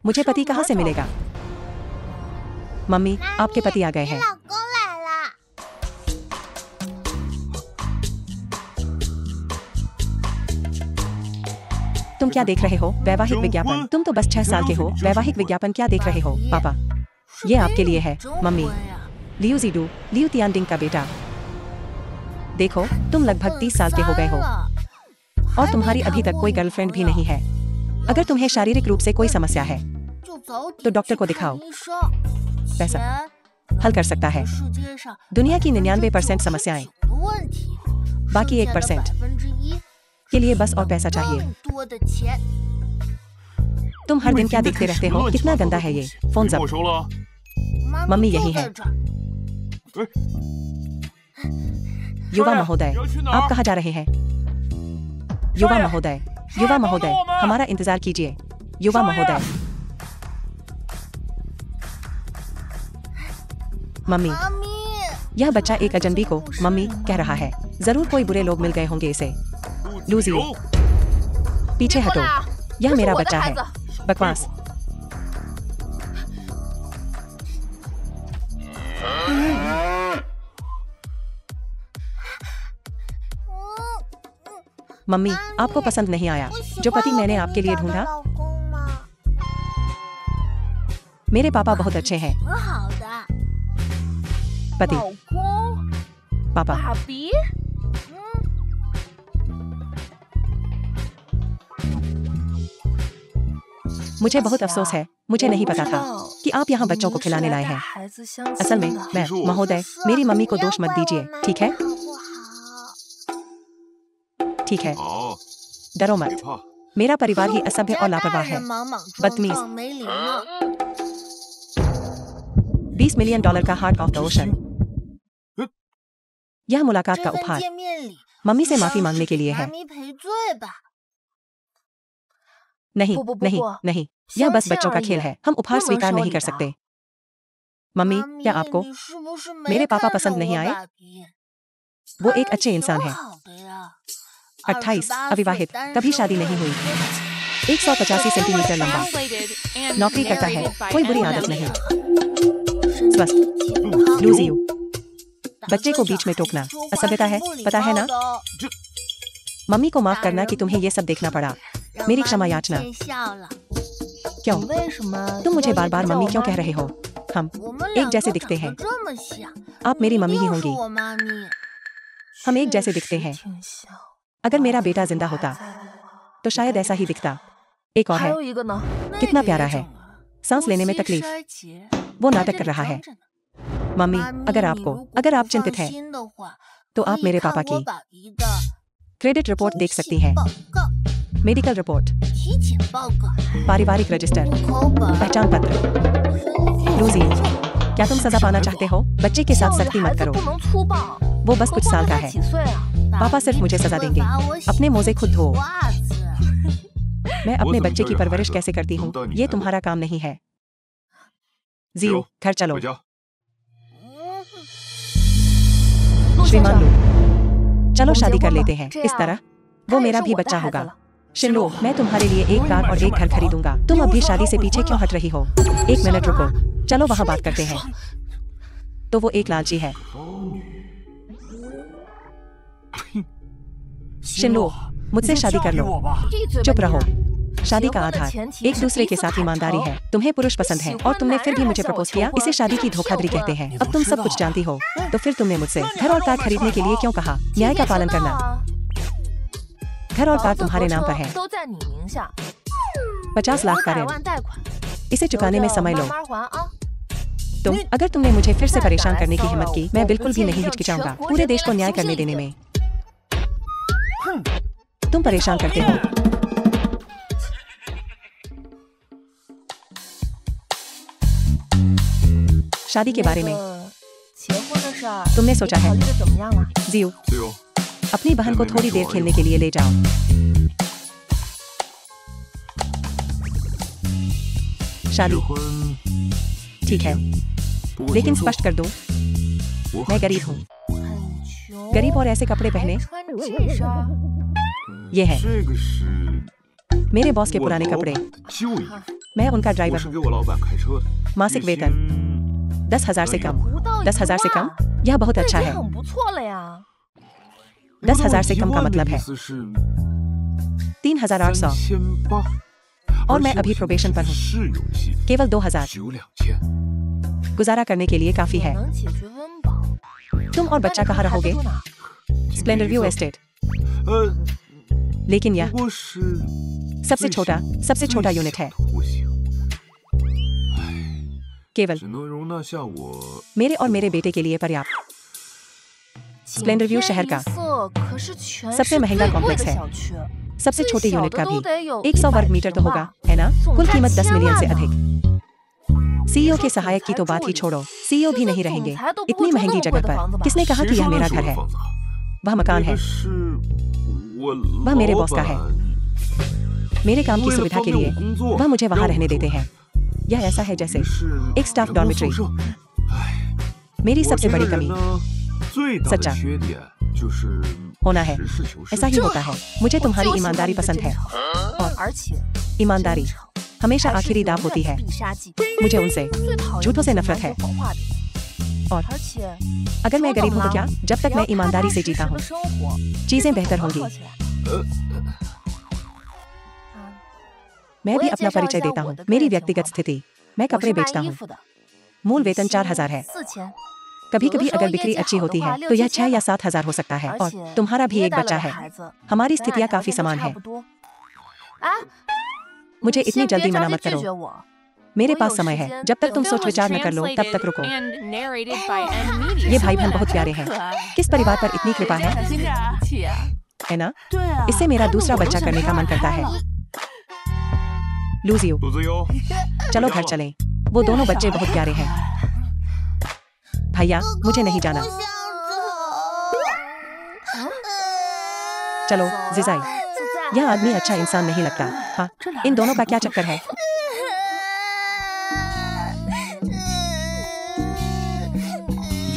मुझे पति कहाँ से मिलेगा? मम्मी, आपके पति आ गए हैं। तुम क्या देख रहे हो? वैवाहिक विज्ञापन। तुम तो बस 6 साल के हो। वैवाहिक विज्ञापन क्या देख रहे हो? पापा, ये आपके लिए है। मम्मी, लियू जीडू, लियू तियानडिंग का बेटा। देखो, तुम लगभग 30 साल के हो गए हो और तुम्हारी अभी तक कोई गर्लफ्रेंड भी नहीं है। अगर तुम्हें शारीरिक रूप से कोई समस्या है तो डॉक्टर को दिखाओ। पैसा हल कर सकता है दुनिया की 99% समस्याएं। बाकी 1% के लिए बस और पैसा चाहिए। तुम हर दिन क्या देखते रहते हो? कितना गंदा है ये फोन। जब मम्मी यही है। युवा महोदय, आप कहाँ जा रहे हैं? युवा महोदय, युवा महोदय, हमारा इंतजार कीजिए। युवा महोदय। मम्मी, यह बच्चा एक अजनबी को मम्मी कह रहा है। जरूर कोई बुरे लोग मिल गए होंगे इसे। लूजियो, पीछे हटो, यह मेरा बच्चा है। बकवास। मम्मी, आपको पसंद नहीं आया जो पति मैंने आपके लिए ढूंढा? मेरे पापा बहुत अच्छे हैं। पति, पापा। मुझे बहुत अफसोस है, मुझे नहीं पता था कि आप यहाँ बच्चों को खिलाने लाए हैं। असल में मैं महोदय, मेरी मम्मी को दोष मत दीजिए, ठीक है? ठीक है, डरो मत। मेरा परिवार ही असभ्य और लापरवाह है, बदतमीज। $20 मिलियन का हार्ट ऑफ द ओशन। यह मुलाकात का उपहार मम्मी से माफी मांगने के लिए है। नहीं, नहीं, नहीं, यह बस बच्चों का खेल है। हम उपहार स्वीकार नहीं कर सकते। मम्मी, क्या आपको मेरे पापा पसंद नहीं आए? वो एक अच्छे इंसान है। 28, अविवाहित, कभी शादी नहीं हुई, 185 सेंटीमीटर लंबा, नौकरी करता है, कोई बुरी आदत नहीं, स्वस्थ। लूजियो, बच्चे को बीच में टोकना असभ्यता है, पता है ना? मम्मी को माफ करना कि तुम्हें ये सब देखना पड़ा। मेरी क्षमा याचना। क्यों? तुम मुझे बार बार मम्मी क्यों कह रहे हो? हम एक जैसे दिखते हैं। आप मेरी मम्मी ही होंगी। हम एक जैसे दिखते हैं। अगर मेरा बेटा जिंदा होता तो शायद ऐसा ही दिखता। एक और है, कितना प्यारा है, सांस लेने में तकलीफ। वो नाटक कर रहा है। मम्मी, अगर आप चिंतित हैं तो आप मेरे पापा की क्रेडिट रिपोर्ट देख सकती हैं। मेडिकल रिपोर्ट, पारिवारिक रजिस्टर, पहचान पत्र। लूजी, क्या तुम सजा पाना चाहते हो? बच्चे के साथ सख्ती मत करो, वो बस कुछ साल का है। पापा सिर्फ मुझे सजा देंगे। अपने मोजे खुद धो। मैं अपने बच्चे की परवरिश कैसे करती हूँ ये तुम्हारा काम नहीं है। जियो, घर चलो। श्रीमान लू, चलो शादी कर लेते हैं। इस तरह वो मेरा भी बच्चा होगा। शिनलो, मैं तुम्हारे लिए एक कार और एक घर खरीदूंगा। तुम अब भी शादी से पीछे क्यों हट रही हो? 1 मिनट रुको, चलो वहां बात करते हैं। तो वो एक लालची है। शिनलो, मुझसे शादी कर लो। चुप रहो। शादी का आधार एक दूसरे के साथ ईमानदारी है। तुम्हें पुरुष पसंद है और तुमने फिर भी मुझे प्रपोज किया। इसे शादी की धोखाधड़ी कहते हैं। अब तुम सब कुछ जानती हो तो फिर तुमने मुझसे घर और कार खरीदने के लिए क्यों कहा? न्याय का पालन करना। घर और कार तुम्हारे नाम पर है। 50 लाख का ऋण, इसे चुकाने में समय लो। अगर तुमने मुझे फिर से परेशान करने की हिम्मत की, मैं बिल्कुल भी नहीं हिचकिचाऊंगा पूरे देश को न्याय करने देने में। तुम परेशान करते हो। शादी के बारे में तुमने सोचा है? जियो, अपनी बहन को थोड़ी देर खेलने के लिए ले जाओ। शादी ठीक है, लेकिन स्पष्ट कर दूं, मैं गरीब हूँ। गरीब और ऐसे कपड़े पहने, ये है मेरे बॉस के पुराने कपड़े। मैं उनका 我 ड्राइवर 是 हूँ। 给我老板开车的， मासिक 月 वेतन 薪 10,000 से कम। 10,000 से कम? 10,000 यह बहुत 那 अच्छा 已 है। 经很不错了呀。 10,000 से कम का 1万的 मतलब 意 है 思是 3,800 3800， और 而 मैं 且 अभी 我现在 probation पर हूँ। 是有期， केवल 2,000 只有2000。 गुजारा करने के लिए काफी 也 है। 能解决温饱。 तुम और 那 बच्चा 你和 कहाँ 孩子 रहोगे? 住哪？ स्प्लेंडर व्यू एस्टेट। लेकिन यह 不过是 सबसे छोटा 最 छोटा 小 यूनिट है। 的户型， केवल 只能容纳下我 मेरे और मेरे बेटे के लिए पर्याप्त। स्प्लेंडर व्यू शहर का 景天一色可是全 सबसे 是 महंगा 最贵 कॉम्प्लेक्स 的 है। 小区， सबसे 最 छोटे 小 यूनिट 的 का 都 भी 得有 100 वर्ग 100 मीटर तो 平 होगा, 吧 है ना? 总 कुल 价 कीमत 10 10 मिलियन से 万呢 अधिक। सीईओ 别 के 说 सहायक की 总 तो 裁 बात 助 ही 理 छोड़ो, सीईओ भी 现 नहीं 在 रहेंगे 总裁都不会 इतनी 住那 महंगी 么贵 जगह 的 पर। 房子吧？ किसने कहा 谁 कि 说 यह 的 मेरा 住 घर 的 है? 房子？ वह मकान 那 है। 个是我 वह मेरे 老 बॉस का है। 板 मेरे काम की 为了 सुविधा 方 के 便 लिए 我工作， वह मुझे वहां 让我 रहने 住 देते हैं। यह ऐसा है जैसे 于是 एक स्टाफ 员工 डॉर्मेट्री। 宿舍。唉， मेरी 我 सबसे 这 बड़ी 个人 कमी 呢，最大 सच्चा 的缺点就是 होना है। 实事求是。 ऐसा ही होता है। मुझे 我 तुम्हारी 就喜欢 ईमानदारी 你的 पसंद 真 है। 诚，而且 ईमानदारी 真诚 हमेशा 还是 आखिरी 永 दाव 远 होती 的 है। 必杀技。 मुझे उनसे 最讨厌 झूठों से 那些 नफरत 满 है। 嘴谎话的人。 और 而且 अगर मैं 说 गरीब 懂 हूँ तो 了 क्या? जब 只 तक 要 मैं 踏 ईमानदारी 踏 से 实 जीता 实 हूँ 的生活， चीजें 日子 बेहतर 好 होंगी। 过起来。 मैं 我 भी 也 अपना 介绍一 परिचय 下 देता 我 हूँ। 的个 मेरी 人情 व्यक्तिगत 况吧。 स्थिति मैं 我是 कपड़े 卖 बेचता 衣 हूँ। 服的， मूल 底 वेतन 薪 4,000 है। 4000， कभी 有的 कभी 时候 अगर 业 बिक्री 绩 अच्छी 好的 होती 话 है 6、 तो यह 7 6 千 या 呢。 7,000 हो सकता है। 而 और 且 तुम्हारा 你 भी 也 एक 带了 बच्चा 个 है। 孩子， हमारी 咱俩 स्थितियाँ 条 काफी 件都 समान 差 है। 不多。啊， मुझे 你 इतनी 先别 जल्दी 着 मना 急 मत 拒 करो। 绝我， मेरे 我 पास 有 समय 时 है। 间 जब तक 等 तुम 我 सोच विचार न कर लो तब तक रुको। ये भाई बहन बहुत प्यारे हैं। किस परिवार पर इतनी कृपा है? 心点儿气啊！ है ना? 对啊， इससे मेरा 看得 दूसरा 我都 बच्चा 想 करने का 生 मन 二 करता 胎 है। 了。 लूज यू 陆子悠， चलो 回家 घर 了 चलें। वो दोनों बच्चे बहुत प्यारे हैं। भैया मुझे नहीं जाना। चलो जिजाई, 自在 यह आदमी अच्छा इंसान नहीं लगता। हाँ, इन दोनों का क्या चक्कर है?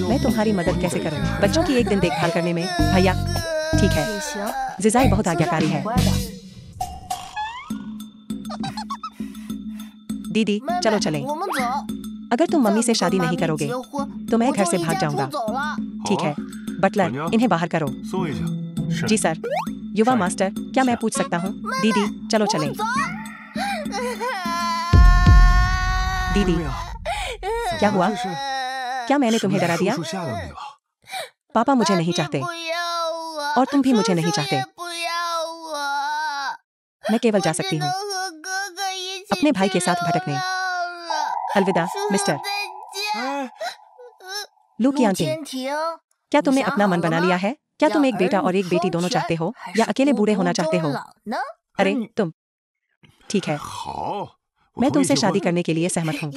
मैं तुम्हारी मदद कैसे करूं? बच्चों की एक दिन देखभाल करने में? भैया ठीक है। 也行， जिजाई बहुत 自在 आज्ञाकारी 挺 है। 乖的。 दीदी चलो चलें। 我们走。 अगर तुम मम्मी से 再不 शादी 跟 नहीं 妈咪 करोगे 结婚， तो मैं 我 घर 就 से 离 भाग 家出 जाऊंगा। 走了。 ठीक है 好啊， बटलर बढ़िया। इन्हें बाहर करो। 送一下。是 जी सर। युवा सर। मास्टर क्या मैं पूछ सकता हूँ? दीदी चलो 我 चलें। 们走。 दीदी 妹妹啊， क्या हुआ? 这是 क्या मैंने 是不 तुम्हें 是 डरा 叔 दिया? 叔吓到你了？ पापा मुझे 爸 नहीं 比 चाहते 不要我， और तुम भी मुझे 叔 नहीं 叔 चाहते। 也不要我。 मैं केवल जा 我只 सकती 能 हूँ 和哥哥一起 अपने भाई के 去 साथ 流 भटकने। 浪了。 अलविदा 叔叔 मिस्टर 再见。 哎， लू की 陆 आंटी 天庭， क्या 你 तुमने 想 अपना 好 मन 了 बना 吗 लिया है? क्या तुम 要 एक बेटा 儿 और 女 एक बेटी 双 दोनों 全 चाहते हो 还 या 是 अकेले 孤 बूढ़े 独 होना चाहते 终 हो? 老呢？ अरे 你 तुम ठीक है 好，我 मैं 同意 तुमसे 结 शादी 婚。 करने के लिए सहमत हूँ।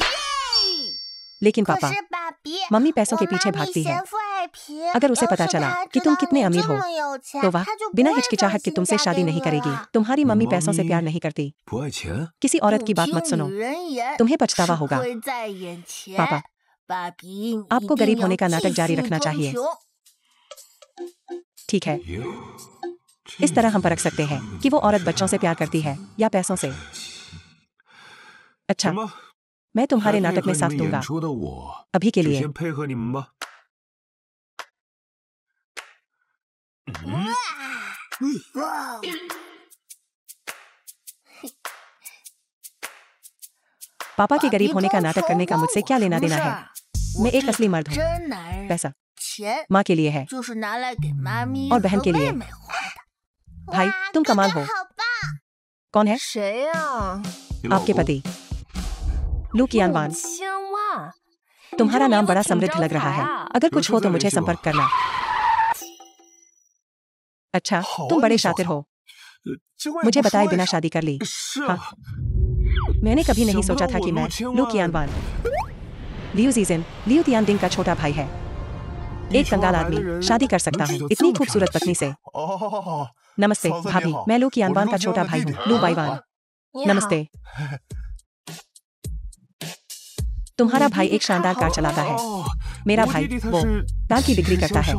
लेकिन 可 पापा 是爸比， मम्मी पैसों के 我 पीछे 妈咪 भागती है। 嫌富爱贫， अगर उसे 要 पता 是 चला 她 कि 知 तुम 道 कितने 你 अमीर 这 हो 么有钱， तो वह 她就不 बिना 会放 हिचकिचाहट के 心 तुमसे 嫁 शादी 给 नहीं 你 करेगी। 了。 तुम्हारी मम्मी पैसों से मम्मी- प्यार नहीं करती। 不爱钱， किसी औरत 不 की बात 听 मत सुनो। 女人言， तुम्हें पछतावा 吃 होगा। 亏在眼前。 पापा 爸比，你 आपको 一定 गरीब 要 होने का 继 नाटक जारी 续 रखना 争 चाहिए। 取。 ठीक है 哟， इस तरह हम परख सकते हैं कि वो औरत बच्चों से प्यार करती है या पैसों से। 什 अच्छा 么？ मैं तुम्हारे 来配 नाटक 合 में 你 साथ 们 दूंगा 演出的我， अभी के 就 लिए। 先配合你们吧。嗯， पापा के 爸比 गरीब होने का 刚 नाटक 求 करने का 婚 मुझसे 我 क्या लेना 什么 देना 事 है? 儿？我 मैं एक 这 असली 个 मर्द हूँ। 真男人， पैसा 钱 माँ के लिए है 就是拿来给妈咪 और बहन 和 के लिए 妹妹花的。 भाई 哇 तुम 哥 कमाल 哥 हो। 好棒！ कौन है? 谁呀？ 你老 आपके 公 पति लू कियानवान। 千万， तुम्हारा नाम बड़ा 挺 समृद्ध 招 लग रहा 财 है। 啊 अगर कुछ फिर हो से तो मुझे लेके संपर्क वो। करना। अच्छा हाँ, तुम बड़े ये शातिर सोचा। हो। 结果也 मुझे 不 बताए 说 बिना 一声 शादी कर ली। 是 हाँ 啊， मैंने कभी नहीं 想 सोचा 不 था 到 कि 我 मैं 6000 लू 万 कियानवान लियू जीजन लियू तियानडिंग का छोटा भाई है। 一 एक 穷 कंगाल 二白的 आदमी 人 शादी कर 能 सकता 娶 हूँ 到 इतनी 这么漂亮 खूबसूरत 的 पत्नी 媳 से। 妇哦， नमस्ते 嫂子你 भाभी 好 मैं लू 我 कियानवान 是 का 陆 छोटा 家的 भाई 弟 हूँ 弟 लू 啊 बाईवान। 你好， नमस्ते। तुम्हारा भाई एक शानदार कार 哦 चलाता है। 哦 मेरा 我 भाई 弟弟他 वो 是 कार की 汽 बिक्री 车 करता 销 है। 售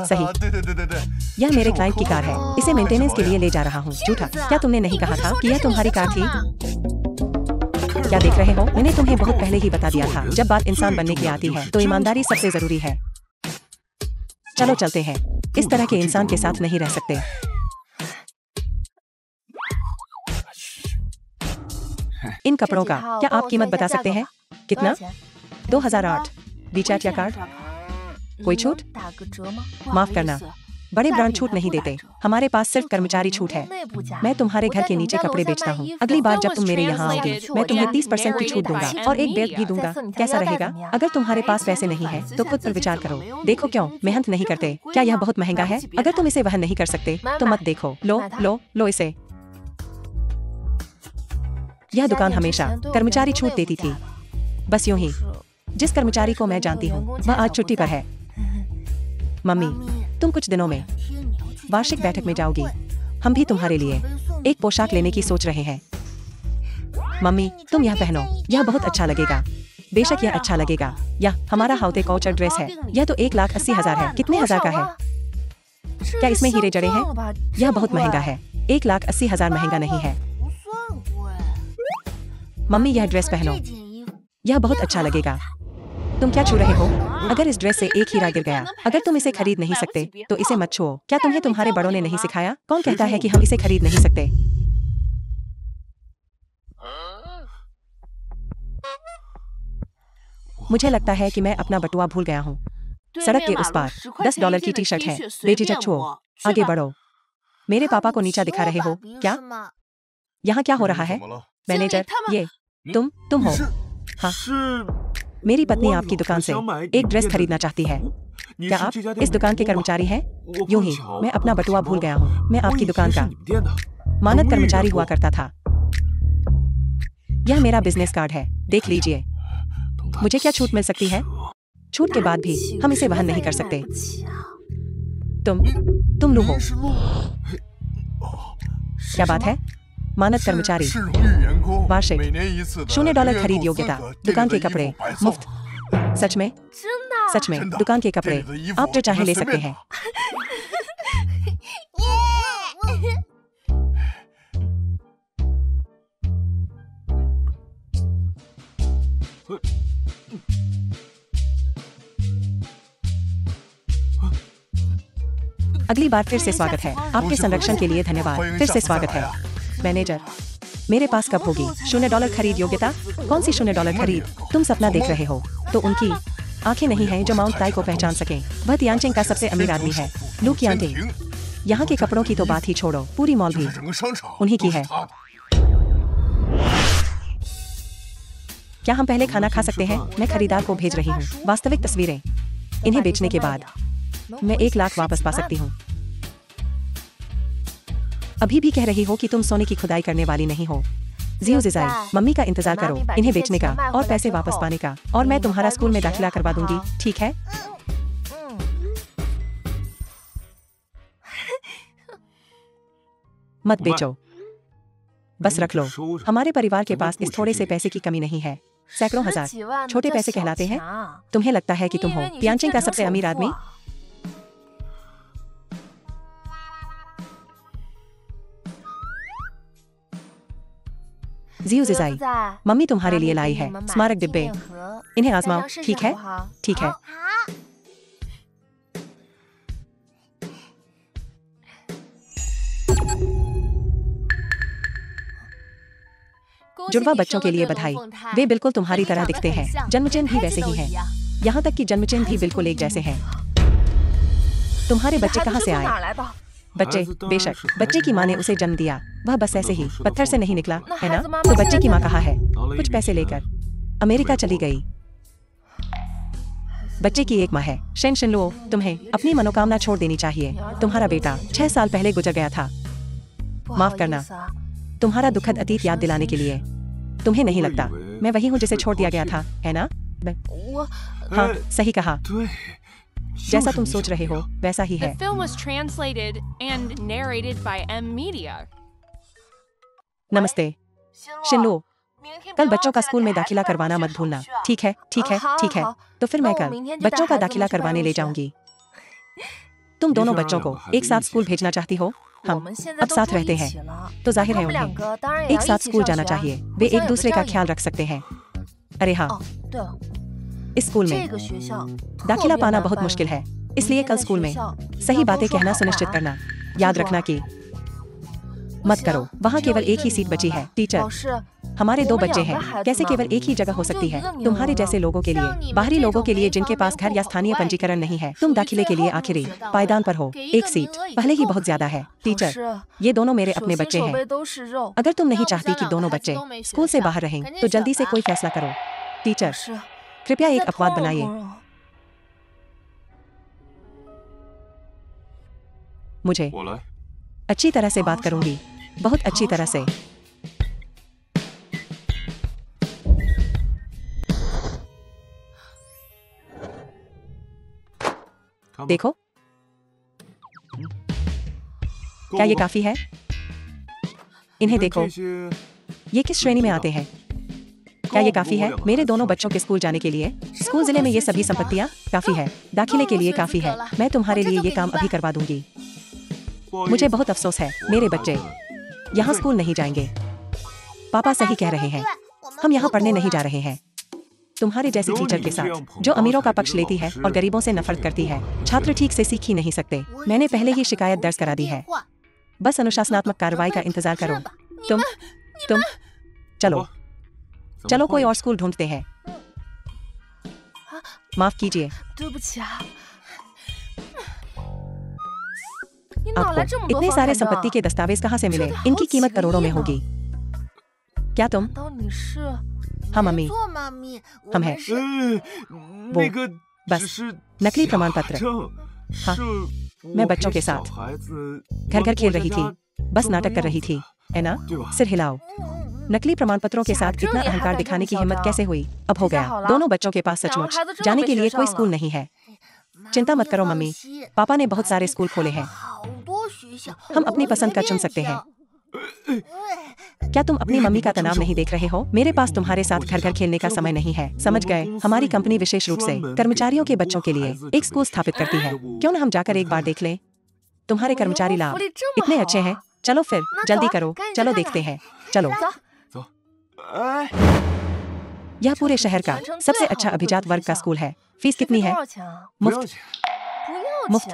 सही 对对对对对， यह 这 मेरे 是我 क्लाइंट की 客 कार 户 है। 啊 इसे मेंटेनेंस के 什么 लिए 呀 ले जा रहा हूँ। झूठा 骗子 क्या तुमने नहीं 你 कहा 不是 था 说 कि 这 यह 是你 तुम्हारी 的 कार 车 थी? 吗？ क्या देख रहे हो? मैंने तुम्हें बहुत पहले ही बता दिया था, जब बात इंसान बनने की आती है तो ईमानदारी सबसे जरूरी है। चलो चलते हैं, इस तरह के इंसान के साथ नहीं रह सकते। इन कपड़ों का क्या आप कीमत बता सकते हैं? कितना? 2008। वीचैट या कार्ड? कोई छूट? माफ करना, बड़े ब्रांड छूट नहीं देते, हमारे पास सिर्फ कर्मचारी छूट है। मैं तुम्हारे घर के नीचे कपड़े बेचता हूँ। अगली बार जब तुम मेरे यहाँ आओगी मैं तुम्हें 30% की छूट दूंगा और एक बेल्ट भी दूंगा। कैसा रहेगा? अगर तुम्हारे पास पैसे नहीं है तो खुद पर विचार करो। देखो क्यों मेहनत नहीं करते? क्या यह बहुत महंगा है? अगर तुम इसे वहन नहीं कर सकते तो मत देखो। लो लो लो इसे। यह दुकान हमेशा कर्मचारी छूट देती थी, बस यूं ही। जिस कर्मचारी को मैं जानती हूँ वह आज छुट्टी पर है। मम्मी, तुम कुछ दिनों में वार्षिक बैठक में जाओगी। हम भी तुम्हारे लिए एक पोशाक लेने की सोच रहे हैं। मम्मी, तुम यह पहनो, यह बहुत अच्छा लगेगा। बेशक यह अच्छा लगेगा। यह हमारा हाउते कौचर ड्रेस है। यह तो 1,80,000 है। कितने हजार का है? क्या इसमें हीरे जड़े हैं? यह बहुत महंगा है। 1,80,000 महंगा नहीं है। मम्मी, यह ड्रेस पहनो, यह बहुत अच्छा लगेगा। तुम क्या छू रहे हो? अगर इस ड्रेस से एक हीरा गिर गया, अगर तुम इसे खरीद नहीं सकते तो इसे मत छुओ। क्या तुम्हें तुम्हारे बड़ों ने नहीं सिखाया? कौन कहता है कि हम इसे खरीद नहीं सकते? मुझे लगता है कि मैं अपना बटुआ भूल गया हूँ। सड़क के उस पार $10 की टी शर्ट है। बेझिझक छुओ, आगे बढ़ो। मेरे पापा को नीचा दिखा रहे हो क्या? यहाँ क्या हो रहा है? मैनेजर, ये तुम हो? हाँ, मेरी पत्नी आपकी दुकान से एक ड्रेस खरीदना चाहती है। क्या आप इस दुकान के कर्मचारी हैं? यूं ही मैं अपना बटुआ भूल गया हूँ। मैं आपकी दुकान का मानद कर्मचारी हुआ करता था। यह मेरा बिजनेस कार्ड है, देख लीजिए। मुझे क्या छूट मिल सकती है? छूट के बाद भी हम इसे वहन नहीं कर सकते। तुम लू हो। क्या बात है? मानद कर्मचारी, वार्षिक $0 खरीद योग्यता, दुकान के कपड़े मुफ्त। सच में? सच में दुकान के कपड़े आप जो चाहे ले सकते हैं। अगली बार फिर से स्वागत है। आपके संरक्षण के लिए धन्यवाद। फिर से स्वागत है। मैनेजर, मेरे पास कब होगी $0 खरीद योग्यता? कौन सी $0 खरीद? तुम सपना देख रहे हो तो उनकी आंखें नहीं हैं जो माउंट ताई को पहचान सकें। वह तियानचिन का सबसे अमीर आदमी है। लू qianting। यहाँ के कपड़ों की तो बात ही छोड़ो, पूरी मॉल भी उन्हीं की है। क्या हम पहले खाना खा सकते हैं? मैं खरीदार को भेज रही हूँ वास्तविक तस्वीरें। इन्हें बेचने के बाद मैं 1 लाख वापस पा सकती हूँ। अभी भी कह रही हो कि तुम सोने की खुदाई करने वाली नहीं हो। जियो जिजाई, मम्मी का इंतजार करो, इन्हें बेचने का और पैसे वापस पाने का, और मैं तुम्हारा स्कूल में दाखिला करवा दूंगी, ठीक है? मत बेचो, बस रख लो। हमारे परिवार के पास इस थोड़े से पैसे की कमी नहीं है। सैकड़ों हजार छोटे पैसे कहलाते हैं। तुम्हें लगता है कि तुम हो तियानचिन का सबसे अमीर आदमी? जियो जिजाई, मम्मी तुम्हारे लिए लाई है स्मारक डिब्बे। इन्हें आजमाओ, ठीक है? ठीक है। जुड़वा बच्चों के लिए बधाई। वे बिल्कुल तुम्हारी तरह दिखते हैं। जन्मचिन्ह भी वैसे ही है। यहाँ तक कि जन्मचिन्ह भी बिल्कुल एक जैसे हैं। तुम्हारे बच्चे कहाँ से आए? बच्चे, बेशक बच्चे की माँ ने उसे जन्म दिया। वह बस ऐसे ही पत्थर से नहीं निकला, है ना? तो बच्चे की माँ कहाँ है? कुछ पैसे लेकर अमेरिका चली गई। बच्चे की एक माँ है। शिनलुओ, तुम्हें अपनी मनोकामना छोड़ देनी चाहिए। तुम्हारा बेटा 6 साल पहले गुजर गया था। माफ करना, तुम्हारा दुखद अतीत याद दिलाने के लिए। तुम्हें नहीं लगता मैं वही हूँ जिसे छोड़ दिया गया था, है ना? हाँ, सही कहा। जैसा तुम सोच रहे हो वैसा ही है। The film was translated and narrated by M Media. नमस्ते शिनलुओ, कल बच्चों का स्कूल में दाखिला करवाना मत भूलना, ठीक है? ठीक है, ठीक है। तो फिर मैं कल बच्चों का दाखिला करवाने ले जाऊंगी। तुम दोनों बच्चों को एक साथ स्कूल भेजना चाहती हो? हम अब साथ रहते हैं तो जाहिर है उन्हें एक साथ स्कूल जाना चाहिए। वे एक दूसरे का ख्याल रख सकते हैं। अरे हाँ, इस स्कूल में दाखिला पाना बहुत मुश्किल है, इसलिए कल स्कूल में सही बातें कहना सुनिश्चित करना। याद रखना कि मत करो, वहाँ केवल एक ही सीट बची है। टीचर, हमारे 2 बच्चे हैं, कैसे केवल एक ही जगह हो सकती है? तुम्हारे जैसे लोगों के लिए, बाहरी लोगों के लिए जिनके पास घर या स्थानीय पंजीकरण नहीं है, तुम दाखिले के लिए आखिरी पायदान पर हो। एक सीट पहले ही बहुत ज्यादा है। टीचर, ये दोनों मेरे अपने बच्चे हैं। अगर तुम नहीं चाहती कि दोनों बच्चे स्कूल से बाहर रहें, तो जल्दी से कोई फैसला करो। टीचर, कृपया एक अपवाद बनाइए। मुझे 我来。 अच्छी तरह से बात करूंगी, बहुत अच्छी तरह से। देखो, क्या ये काफी है? इन्हें देखो, ये किस श्रेणी में आते हैं? क्या ये काफी है मेरे दोनों बच्चों के स्कूल जाने के लिए? स्कूल जिले में ये सभी संपत्तियां काफी है, दाखिले के लिए काफी है। मैं तुम्हारे लिए ये काम अभी करवा दूंगी। मुझे बहुत अफसोस है, मेरे बच्चे यहाँ स्कूल नहीं जाएंगे। पापा सही कह रहे हैं, हम यहाँ पढ़ने नहीं जा रहे हैं। तुम्हारे जैसी टीचर के साथ, जो अमीरों का पक्ष लेती है और गरीबों से नफरत करती है, छात्र ठीक से सीख ही नहीं सकते। मैंने पहले ही शिकायत दर्ज करा दी है। बस अनुशासनात्मक कार्रवाई का इंतजार करो। तुम चलो कोई और स्कूल ढूंढते हैं। माफ कीजिए। आपको इतने सारे संपत्ति के दस्तावेज कहाँ से मिले? इनकी कीमत करोड़ों में होगी। क्या तुम? हाँ मम्मी, हम हैं। वो बस नकली प्रमाण पत्र। हाँ, मैं बच्चों के साथ घर घर खेल रही थी, बस नाटक कर रही थी, है ना? सिर हिलाओ। नकली प्रमाण पत्रों के साथ इतना अहंकार दिखाने की हिम्मत कैसे हुई? अब हो गया, दोनों बच्चों के पास सचमुच जाने के लिए कोई स्कूल नहीं है। चिंता मत करो मम्मी, पापा ने बहुत सारे स्कूल खोले हैं। हम अपनी पसंद का चुन सकते हैं। क्या तुम अपनी मम्मी का तनाव नहीं देख रहे हो? मेरे पास तुम्हारे साथ घर घर खेलने का समय नहीं है, समझ गए? हमारी कंपनी विशेष रूप से कर्मचारियों के बच्चों के लिए एक स्कूल स्थापित करती है। क्यों न हम जाकर एक बार देख लें? तुम्हारे कर्मचारी लाभ इतने अच्छे हैं। चलो फिर, जल्दी करो, चलो देखते हैं। चलो। यह पूरे शहर का सबसे अच्छा अभिजात वर्ग का स्कूल है। फीस कितनी है? मुफ्त।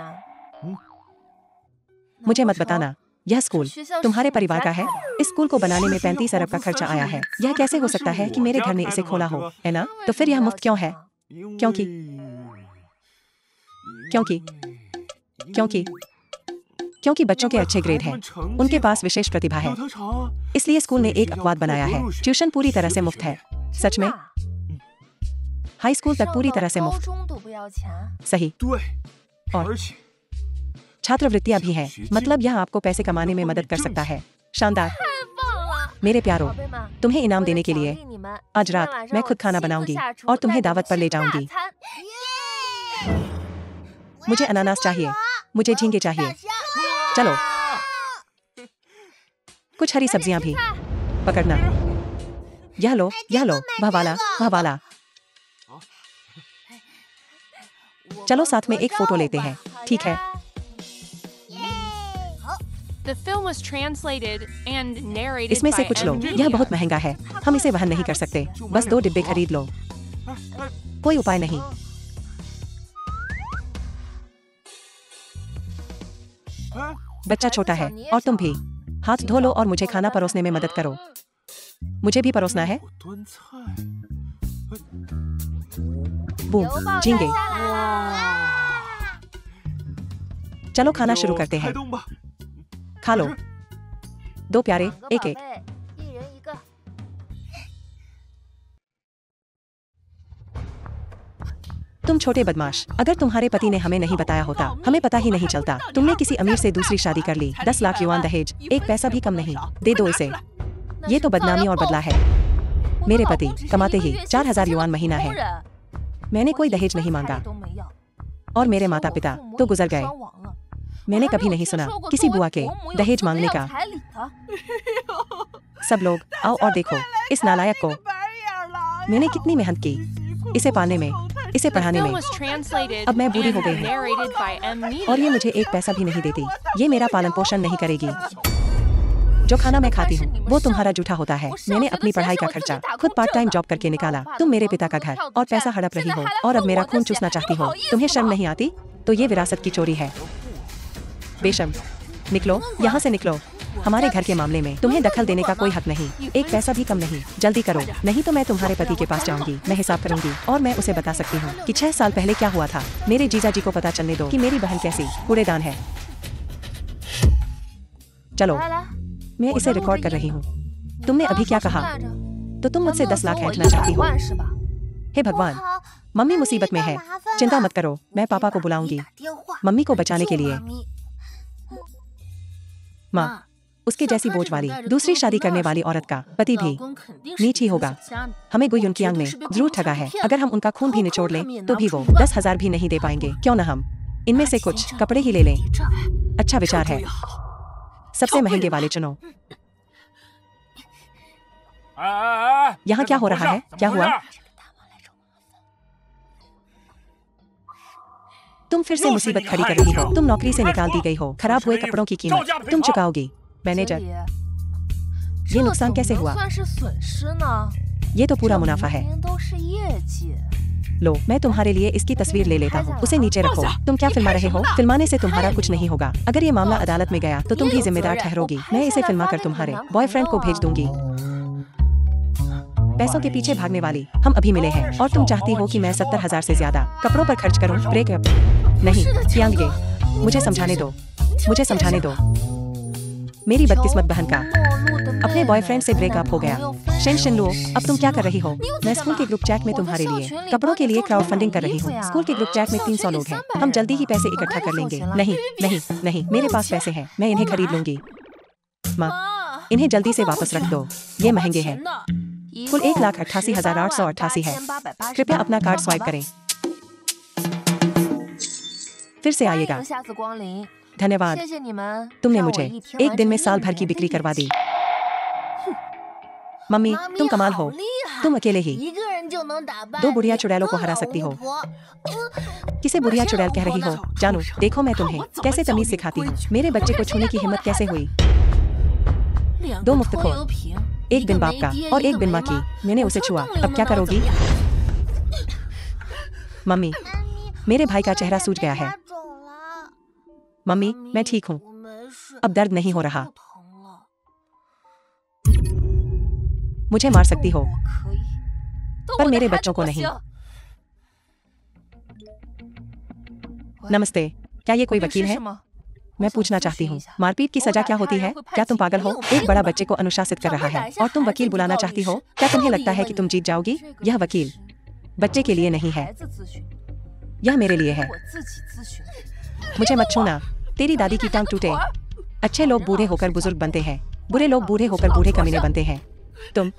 मुझे मत बताना, यह स्कूल तुम्हारे परिवार का है? इस स्कूल को बनाने में 35 अरब का खर्चा आया है। यह कैसे हो सकता है कि मेरे घर ने इसे खोला हो, है ना? तो फिर यह मुफ्त क्यों है? क्योंकि क्योंकि क्योंकि क्योंकि बच्चों के अच्छे ग्रेड हैं, उनके पास विशेष प्रतिभा है, इसलिए स्कूल ने एक अपवाद बनाया है। ट्यूशन पूरी तरह से मुफ्त है। सच में? हाई स्कूल तक पूरी तरह से मुफ्त। सही। और छात्रवृत्तियां भी हैं, मतलब यह आपको पैसे कमाने में मदद कर सकता है। शानदार। मेरे प्यारों, तुम्हें इनाम देने के लिए आज रात मैं खुद खाना बनाऊंगी और तुम्हें दावत पर ले जाऊंगी। मुझे अनानास चाहिए, मुझे झींगे चाहिए। चलो, कुछ हरी सब्जियां भी पकड़ना। यह लो, वह वाला। चलो साथ में एक फोटो लेते हैं, ठीक है? The film was translated and narrated इसमें से by कुछ लो, M. यह बहुत महंगा है, हम इसे वहन नहीं कर सकते। बस 2 डिब्बे खरीद लो, कोई उपाय नहीं। बच्चा छोटा है और तुम भी। हाथ धो लो और मुझे खाना परोसने में मदद करो। मुझे भी परोसना है। बूम, झींगे। चलो खाना शुरू करते हैं। खा लो, 2 प्यारे, एक। तुम छोटे बदमाश, अगर तुम्हारे पति ने हमें नहीं बताया होता, हमें पता ही नहीं चलता। तुमने किसी अमीर से दूसरी शादी कर ली। 10 लाख युआन दहेज, एक पैसा भी कम नहीं। दे दो इसे। ये तो बदनामी और बदला है। मेरे पति कमाते ही 4000 युआन महीना है। मैंने कोई दहेज नहीं मांगा और मेरे माता पिता तो गुजर गए। मैंने कभी नहीं सुना किसी बुआ के दहेज मांगने का। सब लोग आओ और देखो इस नालायक को। मैंने कितनी मेहनत की इसे पाने में। इसे The पढ़ाने film में। was translated अब मैं बूढ़ी हो and गई हूँ। narrated by M. और ये Media. मुझे एक पैसा भी नहीं देती। ये मेरा पालन पोषण नहीं करेगी। जो खाना मैं खाती हूँ वो तुम्हारा जूठा होता है। मैंने अपनी पढ़ाई का खर्चा खुद पार्ट टाइम जॉब करके निकाला। तुम मेरे पिता का घर और पैसा हड़प रही हो और अब मेरा खून चूसना चाहती हो। तुम्हें शर्म नहीं आती? तो ये विरासत की चोरी है। बेशर्म, निकलो यहाँ से निकलो। हमारे घर के मामले में तुम्हें दखल देने का कोई हक नहीं। एक पैसा भी कम नहीं। जल्दी करो, नहीं तो मैं तुम्हारे पति के पास जाऊंगी। मैं हिसाब करूंगी और मैं उसे बता सकती हूँ कि 6 साल पहले क्या हुआ था। मेरे जीजा जी को पता चलने दो कि मेरी बहन कैसी कूड़ेदान है। चलो, मैं इसे रिकॉर्ड कर रही हूँ। तुमने अभी क्या कहा? तो तुम मुझसे 10 लाख ऐंठना चाहती हो? हे भगवान, मम्मी मुसीबत में है। चिंता मत करो, मैं पापा को बुलाऊंगी मम्मी को बचाने के लिए। माँ, उसके जैसी बोझ वाली दूसरी शादी करने वाली औरत का पति भी नीच ही होगा। हमें गुई उनकी आंख में जरूर ठगा है। अगर हम उनका खून भी निचोड़ लें तो भी वो 10,000 भी नहीं दे पाएंगे। क्यों न हम इनमें से कुछ कपड़े ही ले लें? अच्छा विचार है। सबसे महंगे वाले चुनो। यहाँ क्या हो रहा है? क्या हुआ? तुम फिर से मुसीबत खड़ी कर रही हो। तुम नौकरी से निकाल दी गई हो। खराब हुए कपड़ों की कीमत तुम चुकाओगी। मैनेजर, ये नुकसान कैसे हुआ? ये तो पूरा मुनाफा है। लो, मैं तुम्हारे लिए इसकी तस्वीर ले लेता हूँ। उसे नीचे रखो। तुम क्या फिल्मा रहे हो? फिल्माने से तुम्हारा कुछ नहीं होगा। अगर ये मामला अदालत में गया तो तुम भी जिम्मेदार ठहरोगी। मैं इसे फिल्मा कर तुम्हारे बॉयफ्रेंड को भेज दूंगी। पैसों के पीछे भागने वाली हम अभी मिले हैं और तुम चाहती हो कि मैं 70,000 से ज्यादा कपड़ों पर खर्च करूं? ब्रेकअप नहीं, यांगे, मुझे समझाने दो। मुझे समझाने दो। मेरी बदकिस्मत बहन का अपने बॉयफ्रेंड से ब्रेकअप हो गया। शेन शिनलुओ, अब तुम क्या कर रही हो? मैं स्कूल के ग्रुप चैट में तुम्हारे लिए कपड़ों के लिए क्राउड फंडिंग कर रही हूँ। स्कूल के ग्रुप चैट में 300 लोग हैं। हम जल्दी ही पैसे इकट्ठा कर लेंगे। नहीं नहीं नहीं, मेरे पास पैसे हैं, मैं इन्हें खरीद लूंगी। माँ, इन्हें जल्दी से वापस रख दो। ये महंगे हैं। कुल 1,88,888 है। कृपया अपना कार्ड स्वाइप करें। फिर से आइएगा। धन्यवाद, तुमने मुझे एक दिन में साल भर की बिक्री करवा दी। मम्मी, तुम कमाल हो। तुम अकेले ही 2 बुढ़िया चुड़ैलों को हरा सकती हो। किसे बुढ़िया चुड़ैल कह रही हो? जानू, देखो मैं तुम्हें कैसे तमीज सिखाती हूँ। मेरे बच्चे को छूने की हिम्मत कैसे हुई? 2 मुफ्तखोर, एक बिन बाप का और एक बिन माँ की। मैंने उसे छुआ, अब क्या करोगी? मम्मी, मेरे भाई का चेहरा सूज गया है। मम्मी, मैं ठीक हूँ, अब दर्द नहीं हो रहा। मुझे मार सकती हो पर मेरे बच्चों को नहीं। नमस्ते, क्या ये कोई वकील है? मैं पूछना चाहती हूँ, मारपीट की सजा क्या होती है? क्या तुम पागल हो? एक बड़ा बच्चे को अनुशासित कर रहा है और तुम वकील बुलाना चाहती हो? क्या तुम्हें लगता है कि तुम जीत जाओगी? यह वकील बच्चे के लिए नहीं है, यह मेरे लिए है। मुझे मत छूना, तेरी दादी की टांग टूटे। अच्छे लोग बूढ़े होकर बुजुर्ग बनते हैं, बुरे लोग बूढ़े होकर बूढ़े कमीने बनते हैं। तुम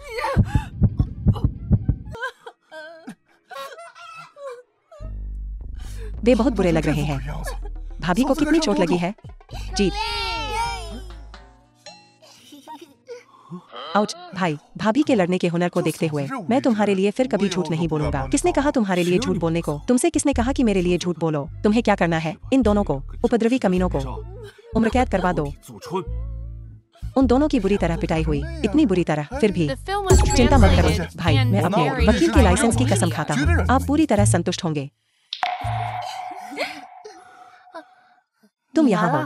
वे बहुत बुरे लग रहे हैं। भाभी को कितनी चोट लगी है? जीत। आउच, भाई, भाभी के लड़ने के हुनर को देखते हुए मैं तुम्हारे लिए फिर कभी झूठ नहीं बोलूंगा। किसने कहा तुम्हारे लिए झूठ बोलने को? तुमसे किसने कहा कि मेरे लिए झूठ बोलो? तुम्हें क्या करना है? इन दोनों को, उपद्रवी कमीनों को उम्र कैद करवा दो। उन दोनों की बुरी तरह पिटाई हुई, इतनी बुरी तरह। फिर भी The film was चिंता मत करो translated भाई, and मैं अपने narrated वकील के by लाइसेंस की M. कसम खाता हूँ, आप पूरी तरह संतुष्ट होंगे। तुम यहाँ हो।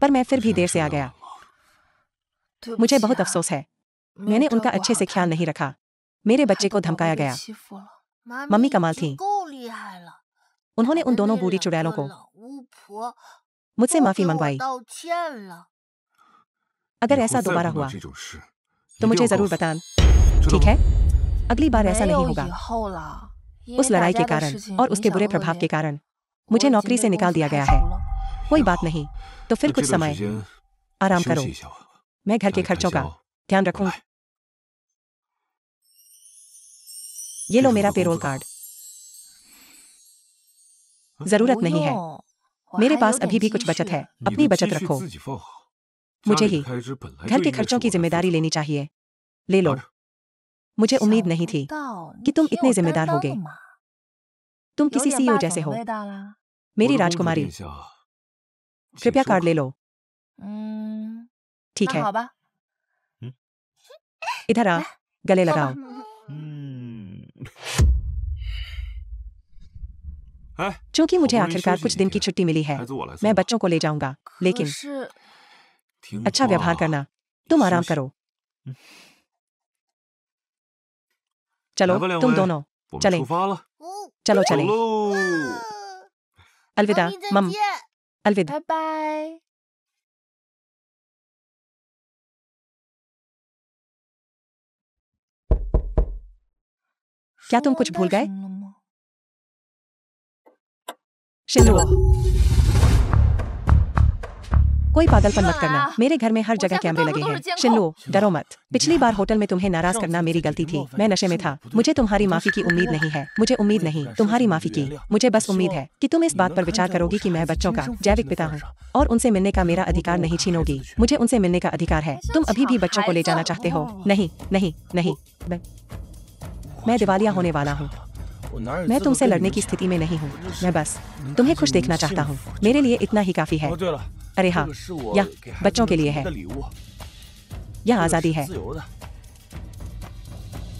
पर मैं फिर भी देर से आ गया। मुझे बहुत अफसोस है, मैंने उनका अच्छे से ख्याल नहीं रखा। मेरे बच्चे को धमकाया गया। मम्मी कमाल थी, उन्होंने उन दोनों बूढ़ी चुड़ैलों को मुझसे माफी मंगवाई। अगर ऐसा दोबारा हुआ तो मुझे जरूर बताना, ठीक है? अगली बार ऐसा नहीं होगा। उस लड़ाई के कारण और उसके बुरे प्रभाव के कारण मुझे नौकरी से निकाल दिया गया है। कोई बात नहीं, तो फिर कुछ समय आराम करो, मैं घर के खर्चों का ध्यान रखूं। ये लो मेरा पेरोल कार्ड। जरूरत नहीं है, मेरे पास अभी भी कुछ बचत है, 你 अपनी 的 बचत 积蓄 रखो। 自己放好。 मुझे 家里 ही 开支本来 घर 就 के 应该 खर्चों 是 की 我来负 जिम्मेदारी 责 लेनी चाहिए। ले लो। 拿着 मुझे उम्मीद नहीं थी 想不 कि 到 तुम 你挺 इतने 有 जिम्मेदार 担当 होगे। 的嘛， तुम 有 किसी 点 सीईओ 霸总 जैसे 的 हो, 味道啦。 मेरी 我的公主 राजकुमारी। 殿下，请 कृपया 说 कार्ड ले 吧 लो। ठीक 那 है, 好吧， इधर आ, 来 गले 坐 लगाओ। 吧。 嗯。哎， क्योंकि मुझे 好不容易 आखिरकार 休息 कुछ 几 दिन की 天 छुट्टी मिली है, 还自我来送 मैं 吧 बच्चों को ले जाऊंगा, 可 लेकिन 是 听 अच्छा व्यवहार 话 करना। तुम आराम 休息 करो। 来 चलो 吧，两 तुम 位， दोनों 我们 चलें। 出发了， चलो 走 चलें। 喽！ अलविदा, 妈咪再 मम, 见， अलविद। 拜拜。 क्या तुम 说 कुछ 完 भूल 带 गए? 什么了吗？ शिंदू, कोई पागलपन मत 进来 करना। 啊！ मेरे घर में हर 我 जगह 家 कैमरे 到处 लगे 都是 हैं। 监 शिंदू, 控。 डरो मत। पिछली बार होटल में तुम्हें नाराज करना मेरी गलती थी। मैं नशे में था। मुझे तुम्हारी माफी की उम्मीद नहीं है। मुझे उम्मीद नहीं तुम्हारी माफी की। मुझे बस उम्मीद है कि तुम इस बात पर विचार करोगी कि मैं बच्चों का जैविक पिता हूँ और उनसे मिलने का मेरा अधिकार नहीं छीनोगी। मुझे उनसे मिलने का अधिकार है। तुम अभी भी बच्चों को ले जाना चाहते हो? नहीं, नहीं, नहीं। मैं दिवालिया होने वाला हूँ। मैं तुमसे लड़ने की स्थिति में नहीं हूँ। मैं बस तुम्हें खुश देखना चाहता हूँ। मेरे लिए इतना ही काफी है। 哦，对了， अरे 这 हाँ, 个是我 यह 给孩子 बच्चों 们 के लिए 准备 है। 的礼物， यह 这个 आजादी 是 है। 自由的，